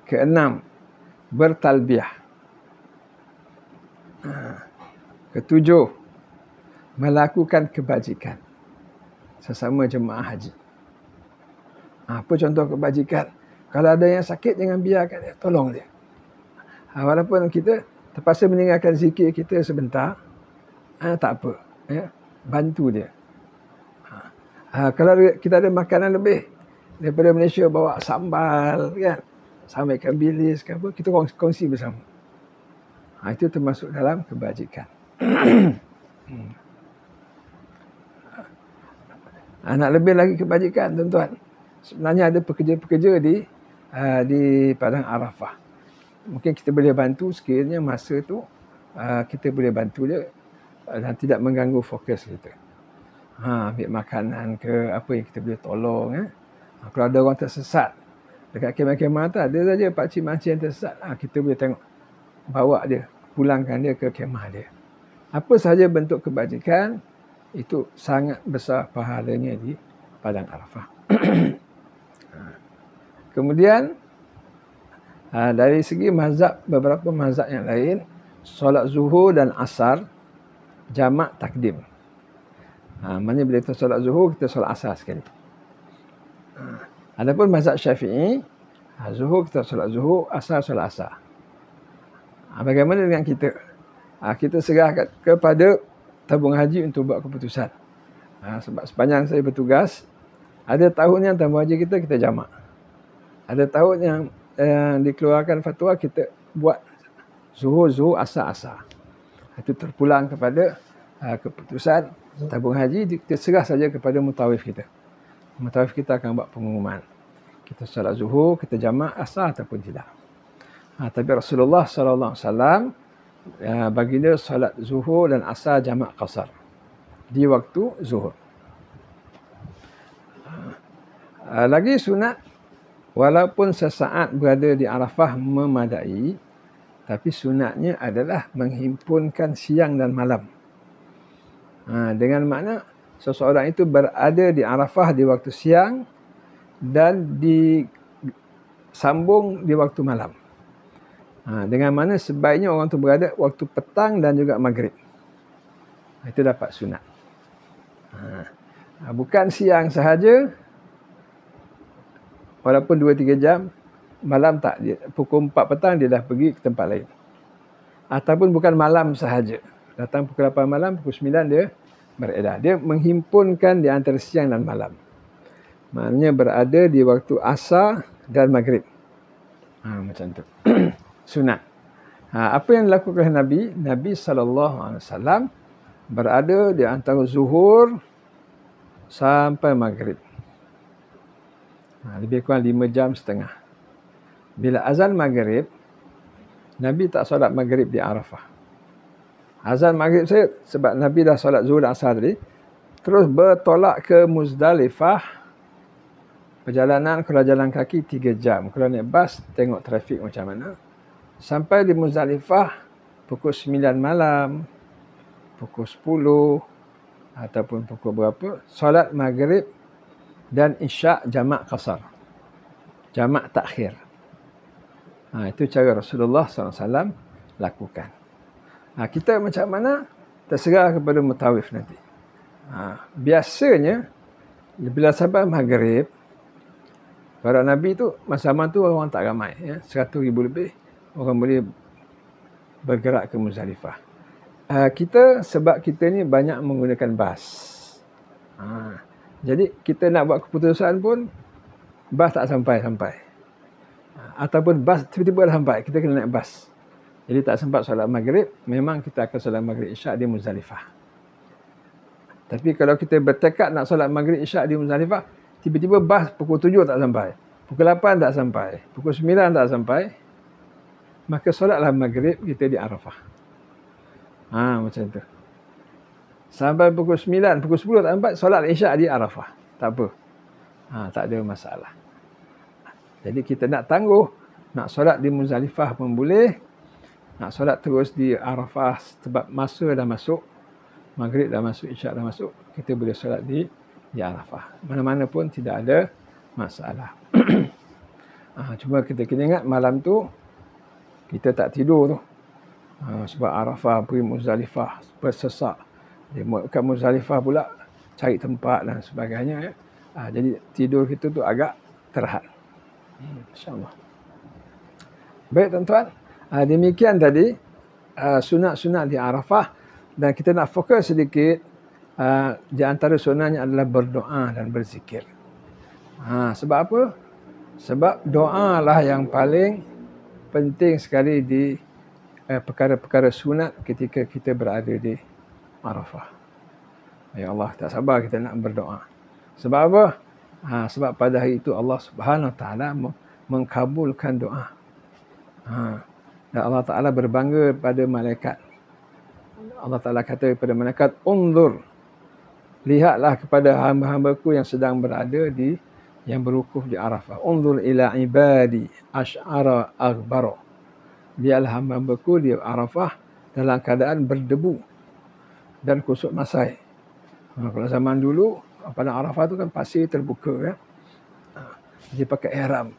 Keenam, bertalbiyah. Ketujuh, melakukan kebajikan sesama jemaah haji. Apa contoh kebajikan? Kalau ada yang sakit, jangan biarkan dia, tolong dia. Walaupun kita terpaksa meninggalkan zikir kita sebentar, tak apa, bantu dia. Kalau kita ada makanan lebih daripada Malaysia, bawa sambal, kan, sambal ikan bilis, apa, kita kongsi bersama. Itu termasuk dalam kebajikan. Nak lebih lagi kebajikan tuan-tuan. Sebenarnya ada pekerja-pekerja di Padang Arafah. Mungkin kita boleh bantu sekiranya masa tu kita boleh bantu dia dan tidak mengganggu fokus kita. Ambil makanan ke apa yang kita boleh tolong. Kalau ada orang tersesat dekat kemah-kemah tu, ada saja pakcik-makcik yang tersesat. Kita boleh tengok, bawa dia, pulangkan dia ke kemah dia. Apa sahaja bentuk kebajikan, itu sangat besar pahalanya di Padang Arafah. Kemudian dari segi mazhab, beberapa mazhab yang lain, solat zuhur dan asar jamak takdim. Maksudnya bila kita solat zuhur, kita solat asar sekali. Adapun mazhab Syafi'i, zuhur kita solat zuhur, asar solat asar. Bagaimana dengan kita? Kita serahkan kepada tabung haji untuk buat keputusan. Sebab sepanjang saya bertugas, ada tahun yang tabung haji kita jamak. Ada tahun yang dikeluarkan fatwa kita buat zuhur, asar. Itu terpulang kepada keputusan tabung haji, kita serah saja kepada mutawif kita. Mutawif kita akan buat pengumuman. Kita solat zuhur, kita jamak asar ataupun tidak. Tapi Rasulullah SAW baginda solat zuhur dan asar jamak qasar di waktu zuhur. Lagi sunat, walaupun sesaat berada di Arafah memadai, tapi sunatnya adalah menghimpunkan siang dan malam. Dengan makna seseorang itu berada di Arafah di waktu siang dan disambung di waktu malam. Dengan mana sebaiknya orang itu berada waktu petang dan juga maghrib. Itu dapat sunat. Bukan siang sahaja, walaupun 2-3 jam, malam tak. Pukul 4 petang dia dah pergi ke tempat lain. Ataupun bukan malam sahaja. Datang pukul 8 malam, pukul 9 dia beredar. Dia menghimpunkan di antara siang dan malam. Maknanya berada di waktu asar dan maghrib. Macam tu. Sunat. Apa yang dilakukan Nabi? Nabi SAW berada di antara zuhur sampai maghrib. Lebih kurang 5 jam setengah. Bila azan maghrib, Nabi tak solat maghrib di Arafah. Azan maghrib saya, sebab Nabi dah solat zuhur dan asar tadi, terus bertolak ke Muzdalifah. Perjalanan kalau jalan kaki 3 jam. Kalau naik bas, tengok trafik macam mana. Sampai di Muzdalifah pukul 9 malam, pukul 10 ataupun pukul berapa, solat maghrib dan isyak jamak qasar. Jamak takhir. Itu cara Rasulullah SAW lakukan. Kita macam mana? Terserah kepada mutawif nanti. Biasanya, bila sampai maghrib, para Nabi tu, masa zaman tu orang tak ramai. 100,000 lebih, orang boleh bergerak ke Muzdalifah. Kita, sebab kita ni banyak menggunakan bas. Jadi, kita nak buat keputusan pun, bas tak sampai-sampai. Ataupun bas tiba-tiba dah sampai, kita kena naik bas. Jadi tak sempat solat maghrib, memang kita akan solat maghrib isyak di Muzdalifah. Tapi kalau kita bertekad nak solat maghrib isyak di Muzdalifah, tiba-tiba bas pukul 7 tak sampai, pukul 8 tak sampai, pukul 9 tak sampai, maka solatlah maghrib kita di Arafah. Macam tu. Sampai pukul 9, pukul 10 tak sampai, solat isyak di Arafah. Tak apa. Tak ada masalah. Jadi kita nak tangguh, nak solat di Muzdalifah pun boleh, nak solat terus di Arafah sebab masa dah masuk, maghrib dah masuk, isyak dah masuk, kita boleh solat di Arafah. Mana-mana pun tidak ada masalah. Cuma kita kena ingat malam tu kita tak tidur tu. Sebab Arafah pergi Muzdalifah bersesak. Dia kat Muzdalifah pula cari tempat dan sebagainya. Jadi tidur kita tu agak terhad. InsyaAllah. Baik tuan-tuan, demikian tadi sunat-sunat di Arafah, dan kita nak fokus sedikit di antara sunatnya adalah berdoa dan berzikir. Sebab apa? Sebab doa lah yang paling penting sekali di perkara-perkara sunat ketika kita berada di Arafah. Ya Allah, tak sabar kita nak berdoa. Sebab apa? Sebab pada hari itu Allah Subhanahu Wa Taala mengkabulkan doa. Dan Allah Taala berbangga pada malaikat. Allah Taala kata kepada malaikat, "Unzur, lihatlah kepada hamba-hambaku yang sedang berada di yang berwukuf di Arafah. Unzur ila ibadi asy'ara aghbara." Lihatlah hamba-hambaku di Arafah dalam keadaan berdebu dan kusut masai. Kalau zaman dulu pada Arafah tu kan pasir terbuka kan. Dia pakai ihram.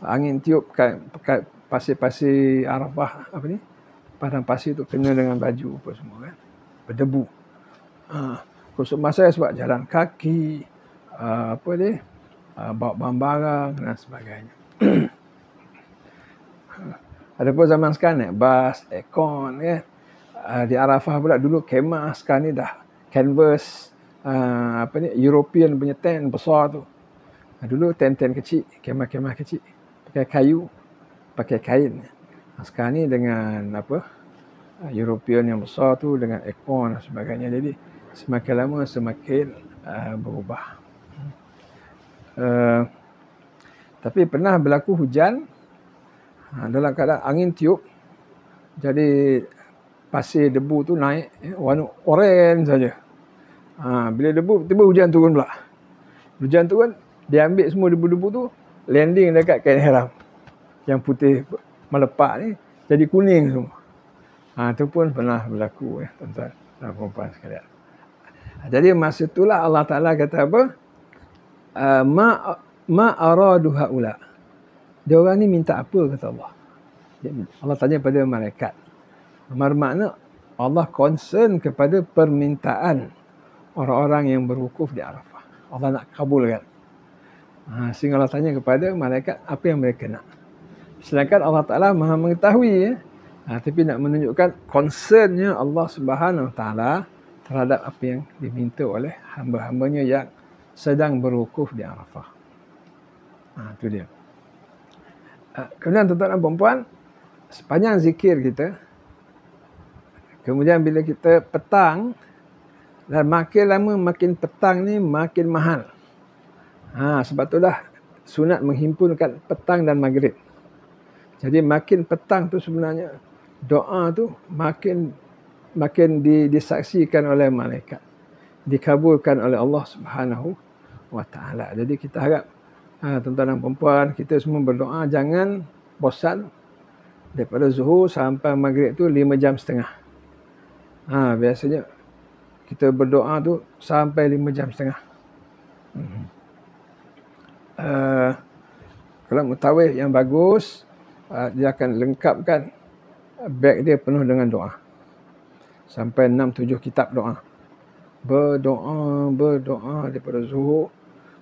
Angin tiup pakai pasir-pasir Arafah apa ni? Padang pasir tu kena dengan baju apa semua kan. Berdebu. Kusut masai sebab jalan kaki, apa ni? Bawa barang-barang dan sebagainya. Adapun zaman sekarang naik bas, aircon kan. Di Arafah pula dulu kemah, sekarang ni dah canvas, apa ni, European punya tent besar tu. Dulu tent-tent kecil, kemah-kemah kecil, pakai kayu, pakai kain. Sekarang ni dengan apa, European yang besar tu dengan aircon dan sebagainya. Jadi semakin lama semakin berubah. Tapi pernah berlaku hujan dalam keadaan angin tiup, jadi pasir debu tu naik warna oranye saja. Bila debu, tiba hujan turun pula. Hujan turun, dia ambil semua debu-debu tu, landing dekat kain ihram. Yang putih melepak ni jadi kuning semua. Itu pun pernah berlaku tuan-tuan dan puan-puan sekalian. Jadi masa itulah Allah Taala kata apa? Ma aradu haula. Dia orang ni minta apa, kata Allah. Allah tanya pada malaikat. Bermakna Allah concern kepada permintaan orang-orang yang berwukuf di Arafah. Allah nak kabulkan. Sehingga Allah tanya kepada malaikat apa yang mereka nak. Sedangkan Allah Ta'ala maha mengetahui. Tapi nak menunjukkan concernnya Allah Subhanahu Wa Taala terhadap apa yang diminta oleh hamba-hambanya yang sedang berwukuf di Arafah. Itu dia. Kemudian tuan-tuan dan puan-puan, sepanjang zikir kita, kemudian bila kita petang, dan makin lama makin petang ni makin mahal. Sebab itulah sunat menghimpunkan petang dan maghrib. Jadi makin petang tu sebenarnya doa tu makin disaksikan oleh malaikat, dikabulkan oleh Allah Subhanahu Wa Taala. Jadi kita harap tuan-tuan dan puan-puan, kita semua berdoa jangan bosan. Daripada zuhur sampai maghrib tu 5 jam setengah. Biasanya kita berdoa tu sampai 5 jam setengah. Kalau mutawif yang bagus, dia akan lengkapkan beg dia penuh dengan doa. Sampai 6-7 kitab doa. Berdoa daripada zuhur,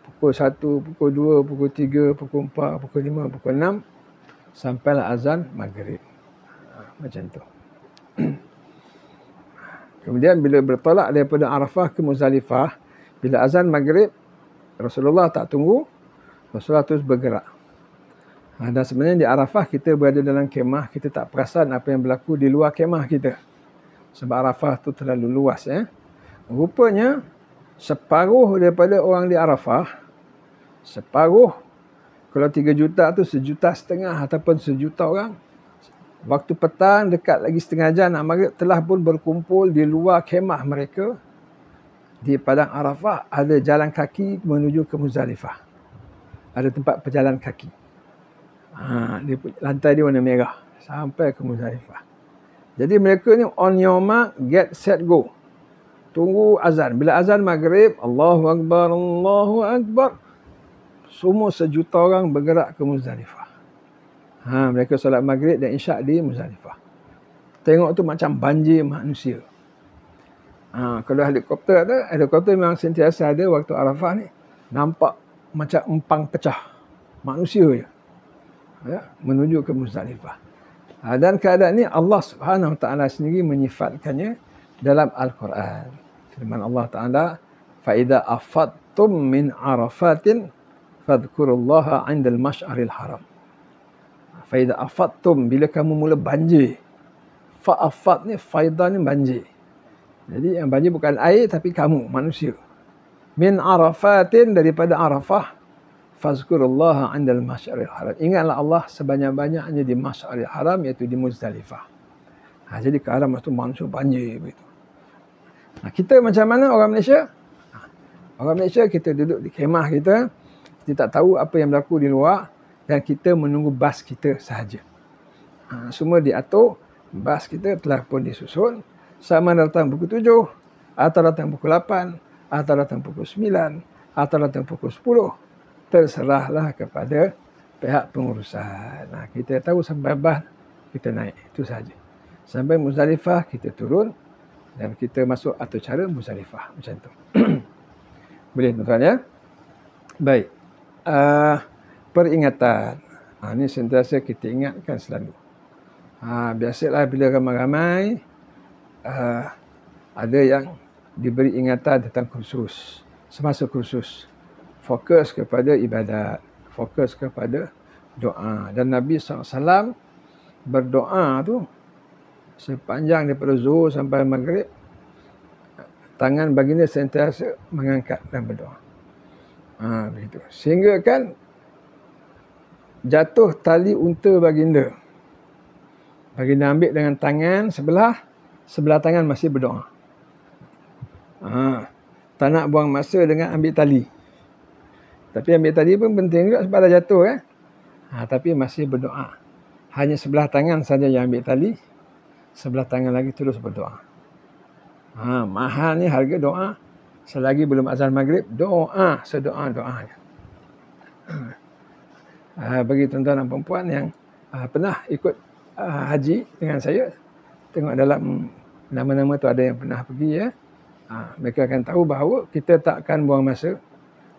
pukul 1, pukul 2, pukul 3, pukul 4, pukul 5, pukul 6, sampailah azan maghrib. Macam tu. Kemudian bila bertolak daripada Arafah ke Muzdalifah, bila azan maghrib, Rasulullah tak tunggu, Rasulullah terus bergerak. Dan sebenarnya di Arafah kita berada dalam kemah, kita tak perasan apa yang berlaku di luar kemah kita. Sebab Arafah tu terlalu luas. Rupanya, separuh daripada orang di Arafah, separuh, kalau 3 juta tu 1,5 juta ataupun 1 juta orang, waktu petang dekat lagi setengah jam nak maghrib telah pun berkumpul di luar kemah mereka. Di padang Arafah ada jalan kaki menuju ke Muzdalifah. Ada tempat berjalan kaki. Lantai dia warna merah sampai ke Muzdalifah. Jadi mereka ni on your mark, get set, go. Tunggu azan. Bila azan maghrib, Allahu Akbar, Allahu Akbar. Semua 1 juta orang bergerak ke Muzdalifah. Mereka solat maghrib dan isyak di Muzdalifah. Tengok tu macam banjir manusia. Kalau helikopter memang sentiasa ada waktu Arafah ni. Nampak macam empang pecah. Manusia je. Menuju ke Muzdalifah. Dan keadaan ni Allah Subhanahu Wa Taala sendiri menyifatkannya dalam Al-Quran. Firman Allah Ta'ala, فَإِذَا أَفَضْتُمْ مِنْ عَرَفَاتٍ فَاذْكُرُوا اللَّهَ عِنْدَ الْمَشْعَرِ الْحَرَامِ. فَإِذَا أَفَضْتُمْ, bila kamu mula banjir. Fa'afad ni, faidah ni banjir. Jadi yang banjir bukan air tapi kamu, manusia. min arafatin, daripada Arafah, fazkurullaha 'indal masy'aril haram. Ingatlah Allah sebanyak-banyaknya di masy'aril haram, iaitu di Muzdalifah. Jadi ke haram itu manusia banjir begitu. Kita macam mana orang Malaysia? Orang Malaysia kita duduk di kemah kita tak tahu apa yang berlaku di luar dan kita menunggu bas kita sahaja. Semua diatur, bas kita telah pun disusun, sama datang pukul 7, atau datang pukul 8, atau datang pukul 9, atau datang pukul 10. Terserahlah kepada pihak pengurusan. Kita tahu sampai bas kita naik, itu sahaja. Sampai Muzdalifah kita turun dan kita masuk atur cara Muzdalifah, macam tu. Boleh tuan-tuan ya? Baik. Peringatan. Ini sentiasa kita ingatkan selalu. Biasalah bila ramai-ramai ada yang diberi ingatan tentang kursus. Semasa kursus, fokus kepada ibadat, fokus kepada doa. Dan Nabi SAW berdoa tu sepanjang daripada zuhur sampai maghrib, tangan baginda sentiasa mengangkat dan berdoa. Begitu. Sehingga kan jatuh tali unta baginda. Baginda ambil dengan tangan sebelah tangan masih berdoa. Tak nak buang masa dengan ambil tali. Tapi ambil tali pun penting juga sebab dah jatuh kan. Tapi masih berdoa. Hanya sebelah tangan saja yang ambil tali, sebelah tangan lagi terus berdoa. Mahalnya harga doa. Selagi belum azan maghrib, doa sedoa-doanya. Bagi tuan-tuan dan perempuan yang pernah ikut haji dengan saya, tengok dalam nama-nama tu ada yang pernah pergi ya. Mereka akan tahu bahawa kita tak akan buang masa,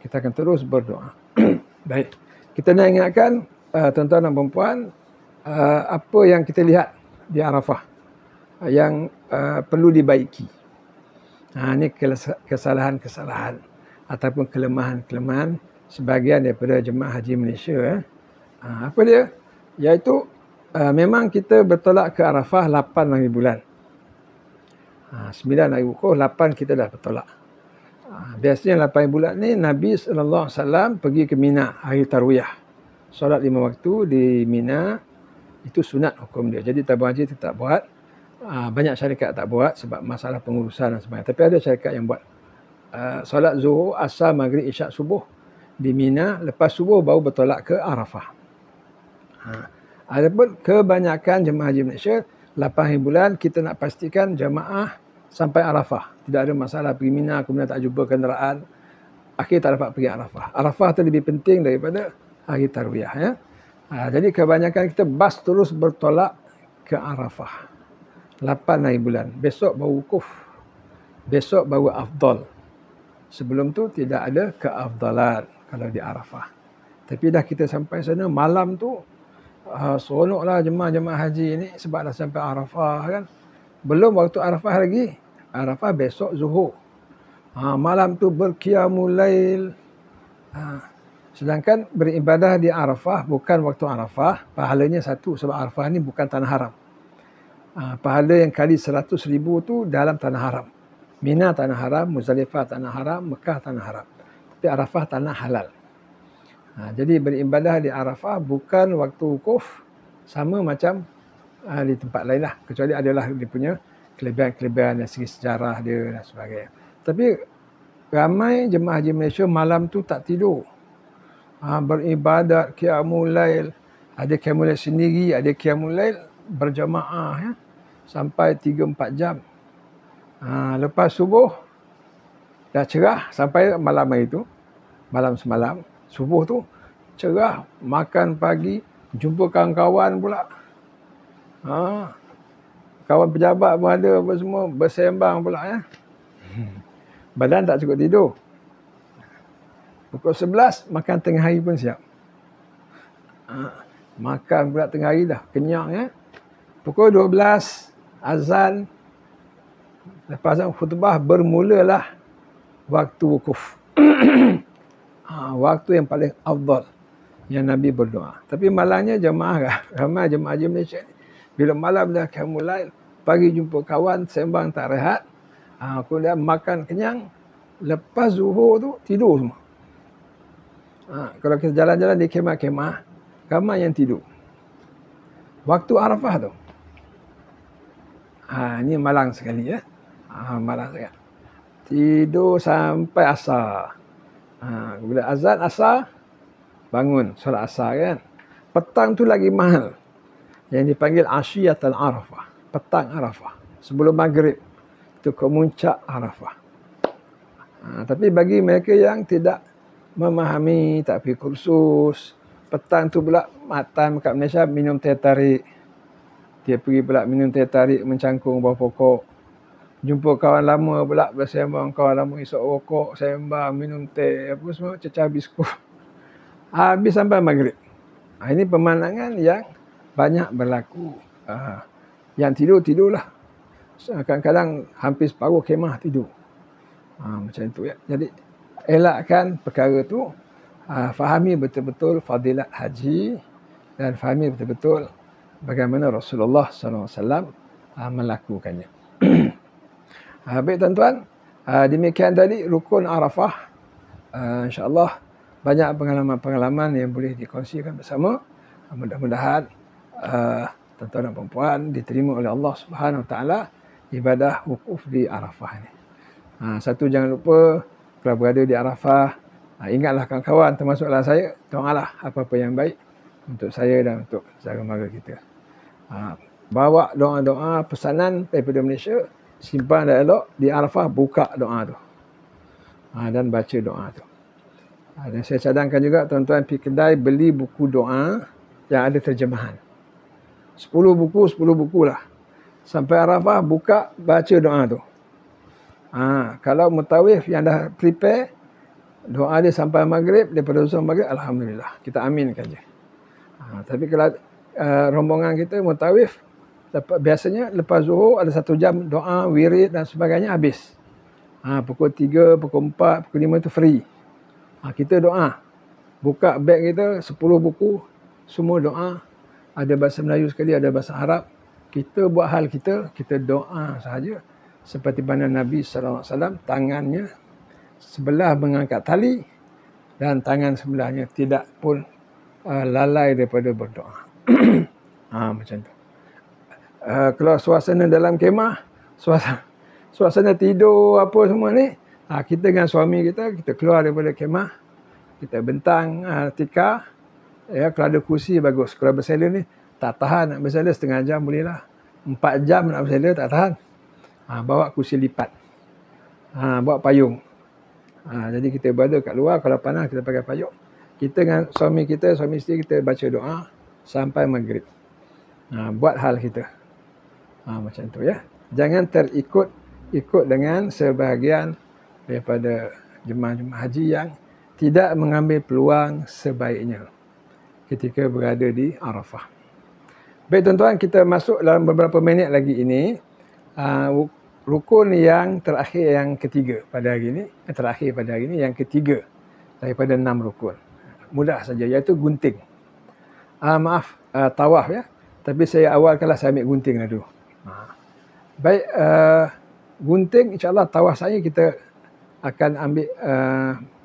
kita akan terus berdoa. Baik, kita nak ingatkan tuan-tuan dan perempuan apa yang kita lihat di Arafah yang perlu dibaiki. Ini kesalahan-kesalahan ataupun kelemahan-kelemahan sebahagian daripada jemaah haji Malaysia. Apa dia? Iaitu memang kita bertolak ke Arafah 8 hari bulan. 9 hari wukuf, 8 kita dah bertolak. Biasanya 8 bulan ni Nabi SAW pergi ke Mina hari Tarwiyah. Solat 5 waktu di Mina, itu sunat hukum dia. Jadi tabung haji tetap buat. Banyak syarikat tak buat sebab masalah pengurusan dan sebagainya. Tapi ada syarikat yang buat. Solat zuhur, asar, maghrib, isyak, subuh di Mina. Lepas subuh baru bertolak ke Arafah. Adapun kebanyakan jemaah haji Malaysia, 8 hari bulan kita nak pastikan jemaah sampai Arafah. Tidak ada masalah pergi Mina, kemudian tak jumpa kenderaan. Akhir tak dapat pergi Arafah. Arafah tu lebih penting daripada hari Tarwiyah. Ya? Jadi kebanyakan kita bas terus bertolak ke Arafah. 8 hari bulan. Besok baru wukuf. Besok baru afdal. Sebelum tu tidak ada keafdalan kalau di Arafah. Tapi dah kita sampai sana malam tu, seronoklah jemaah-jemaah haji ini sebab dah sampai Arafah kan. Belum waktu Arafah lagi. Arafah besok zuhur. Malam tu berqiyamul lail. Sedangkan beribadah di Arafah bukan waktu Arafah, pahalanya satu sebab Arafah ni bukan tanah haram. Pahala yang kali 100,000 tu dalam tanah haram. Mina tanah haram, Muzdalifah tanah haram, Mekah tanah haram. Tapi Arafah tanah halal. Jadi beribadah di Arafah bukan waktu wukuf, sama macam di tempat lain lah. Kecuali adalah dia punya kelebihan-kelebihan dari segi sejarah dia dan sebagainya. Tapi ramai jemaah haji Malaysia malam tu tak tidur. Beribadat, qiyamul lail. Ada qiyamul lail sendiri, ada qiyamul lail berjamaah ya, sampai 3-4 jam. Lepas subuh dah cerah sampai malam hari tu, malam semalam, subuh tu cerah, makan pagi, jumpa kawan-kawan pula. Kawan pejabat pun ada apa semua, bersembang pula ya. Badan tak cukup tidur. Pukul 11 makan tengah hari pun siap. Makan pula tengah hari dah kenyang ya. Pukul 12 azan, lepas azan khutbah bermulalah waktu wukuf. Waktu yang paling afdal yang Nabi berdoa. Tapi malangnya ramai jemaah haji Malaysia ni, bila malam dah qiyamul lail, pagi jumpa kawan, sembang tak rehat, kemudian makan kenyang, Lepas zuhur tu tidur semua. Kalau kita jalan-jalan di kemah-kemah, ramai yang tidur. Waktu Arafah tu, ini malang sekali ya. Malang sekali. Tidur sampai asar. Bila azan asar, bangun solat asar kan. Petang tu lagi mahal, yang dipanggil Ashiyatul Arafah, petang Arafah, sebelum maghrib. Itu kemuncak Arafah. Tapi bagi mereka yang tidak memahami, tak pergi kursus, petang tu pula time kat Malaysia minum teh tarik. Dia pergi pula minum teh tarik mencangkung bawah pokok. Jumpa kawan lama pula bersembang, kawan lama isap rokok, sembang, minum teh, apa semua, cecah biskut. Habis sampai maghrib. Ini pemandangan yang banyak berlaku. Yang tidurlah. Kadang-kadang hampir separuh kemah tidur. Macam itu ya. Jadi elakkan perkara tu. Fahami betul-betul fadilat haji dan fahami betul-betul bagaimana Rasulullah SAW melakukannya. Baik tuan-tuan, demikian tadi rukun Arafah. InsyaAllah banyak pengalaman-pengalaman yang boleh dikongsikan bersama. Mudah-mudahan tuan-tuan dan puan diterima oleh Allah Subhanahu Wa Taala ibadah wukuf di Arafah ini. Satu, jangan lupa kalau berada di Arafah, ingatlah kawan-kawan termasuklah saya, doalah apa-apa yang baik untuk saya dan untuk saudara mara kita. Bawa doa-doa pesanan daripada Malaysia, simpan dan elok, di Arafah buka doa tu. Dan baca doa tu. Dan saya cadangkan juga tuan-tuan pergi kedai beli buku doa yang ada terjemahan. 10 buku lah. Sampai Arafah buka, baca doa tu. Kalau mutawif yang dah prepare, doa dia sampai maghrib, daripada usul maghrib, alhamdulillah, kita aminkan je. Tapi kalau rombongan kita mutawif, biasanya lepas zuhur ada 1 jam doa, wirid dan sebagainya, habis. Pukul 3, pukul 4, pukul 5 tu free. Kita doa. Buka beg kita, 10 buku, semua doa. Ada bahasa Melayu sekali, ada bahasa Arab. Kita buat hal kita doa sahaja. Seperti mana Nabi SAW, tangannya sebelah mengangkat tali dan tangan sebelahnya tidak pun lalai daripada berdoa. Macam tu. Kalau suasana dalam kemah, suasana tidur apa semua ni, kita dengan suami kita keluar daripada kemah, kita bentang tikar. Ya, kalau ada kursi bagus. Kalau bersela ni tak tahan, nak bersela setengah jam bolehlah. 4 jam nak bersela tak tahan. Bawa kursi lipat. Bawa payung. Jadi kita berada kat luar, kalau panas kita pakai payung. Kita dengan suami isteri kita baca doa sampai maghrib. Buat hal kita. Macam tu ya. Jangan terikut dengan sebahagian daripada jemaah-jemaah haji yang tidak mengambil peluang sebaiknya ketika berada di Arafah. Baik tuan-tuan, kita masuk dalam beberapa minit lagi ini. Rukun yang terakhir, yang ketiga pada hari ini. Terakhir pada hari ini, yang ketiga daripada 6 rukun. Mudah saja, iaitu gunting. Tawaf ya. Tapi saya awalkanlah saya ambil gunting lah dulu. Baik, gunting insyaAllah tawaf saya kita akan ambil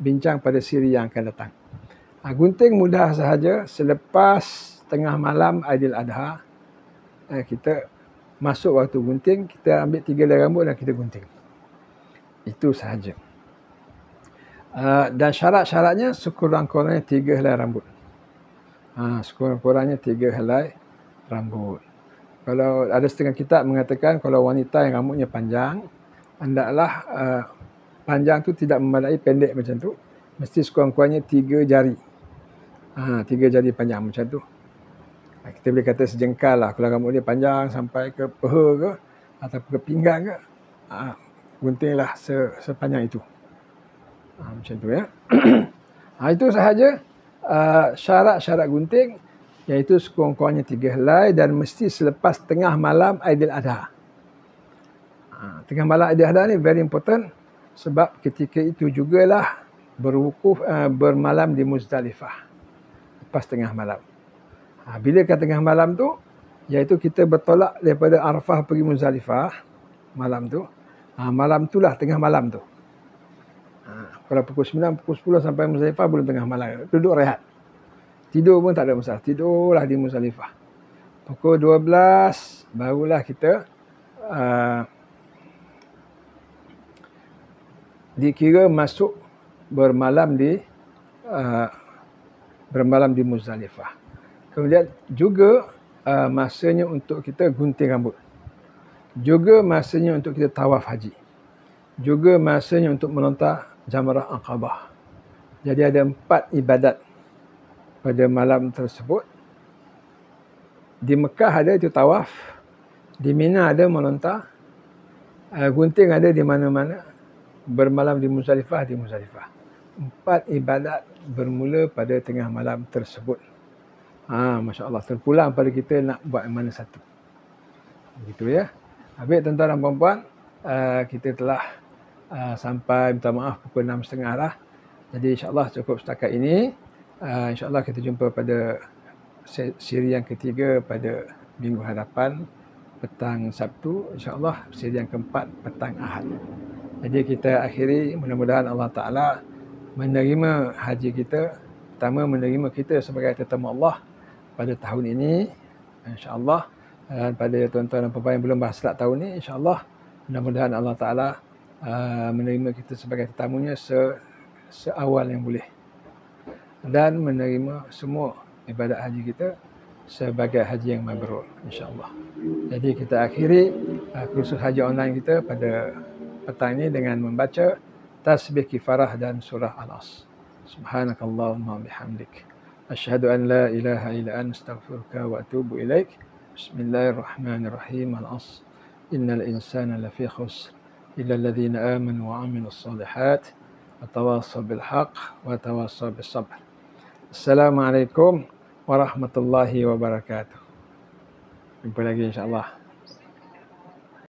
bincang pada siri yang akan datang. Gunting mudah sahaja. Selepas tengah malam Aidiladha, kita masuk waktu gunting, kita ambil 3 helai rambut dan kita gunting. Itu sahaja. Dan syarat-syaratnya sekurang-kurangnya 3 helai rambut. Sekurang-kurangnya 3 helai rambut. Kalau ada setengah kitab mengatakan kalau wanita yang rambutnya panjang, hendaklah panjang tu tidak memadai, pendek macam tu. Mesti sekurang-kurangnya 3 jari. 3 jari panjang macam tu. Kita boleh kata sejengkal lah. Kalau rambut dia panjang sampai ke peha ke, atau ke pinggang ke, guntinglah sepanjang itu. Macam tu ya. Itu sahaja syarat-syarat gunting, iaitu sekurang-kurangnya 3 helai dan mesti selepas tengah malam Aidiladha. Tengah malam Aidiladha ni very important, sebab ketika itu jugalah berwukuf, bermalam di Muzdalifah lepas tengah malam. Bila kat tengah malam tu, iaitu kita bertolak daripada Arafah pergi Muzdalifah malam tu. Malam itulah tengah malam tu. Kalau pukul 9, pukul 10 sampai Muzdalifah belum tengah malam. Duduk rehat. Tidur pun tak ada masalah. Tidurlah di Muzdalifah. Pukul 12 barulah kita dikira masuk bermalam di Muzdalifah. Kemudian juga masanya untuk kita gunting rambut. Juga masanya untuk kita tawaf haji. Juga masanya untuk melontar jamrah Aqabah. Jadi ada 4 ibadat pada malam tersebut. Di Mekah ada itu tawaf. Di Mina ada melontar. Gunting ada di mana-mana. Bermalam di Muzdalifah, 4 ibadat bermula pada tengah malam tersebut. Masya Allah, terpulang pada kita nak buat mana satu. Begitu ya. Habis tuan-tuan dan puan-puan, kita telah sampai, minta maaf, pukul 6.30 lah. Jadi insyaAllah cukup setakat ini. InsyaAllah kita jumpa pada siri yang ketiga pada minggu hadapan, petang Sabtu. InsyaAllah siri yang keempat, petang Ahad. Jadi kita akhiri, mudah-mudahan Allah Ta'ala menerima haji kita. Pertama, menerima kita sebagai tetamu Allah pada tahun ini, insyaAllah. Dan pada tuan-tuan dan puan-puan yang belum berhasil tahun ini, insyaAllah mudah-mudahan Allah Ta'ala menerima kita sebagai tetamunya seawal yang boleh. Dan menerima semua ibadat haji kita sebagai haji yang mabrur, insyaAllah. Jadi kita akhiri kursus haji online kita pada petang ini dengan membaca tasbih kifarah dan surah Al-As. Subhanakallahumma bihamdik. Asyhadu an la ilaha illa anta astaghfiruka wa atubu ilaik. Bismillahirrahmanirrahim. Al-As. Innal insana lafi khusr illa alladhina amanu wa amilus solihat wa tawassaw bil haqq wa tawassaw bis sabr. Assalamualaikum warahmatullahi wabarakatuh. Jumpa lagi insyaAllah.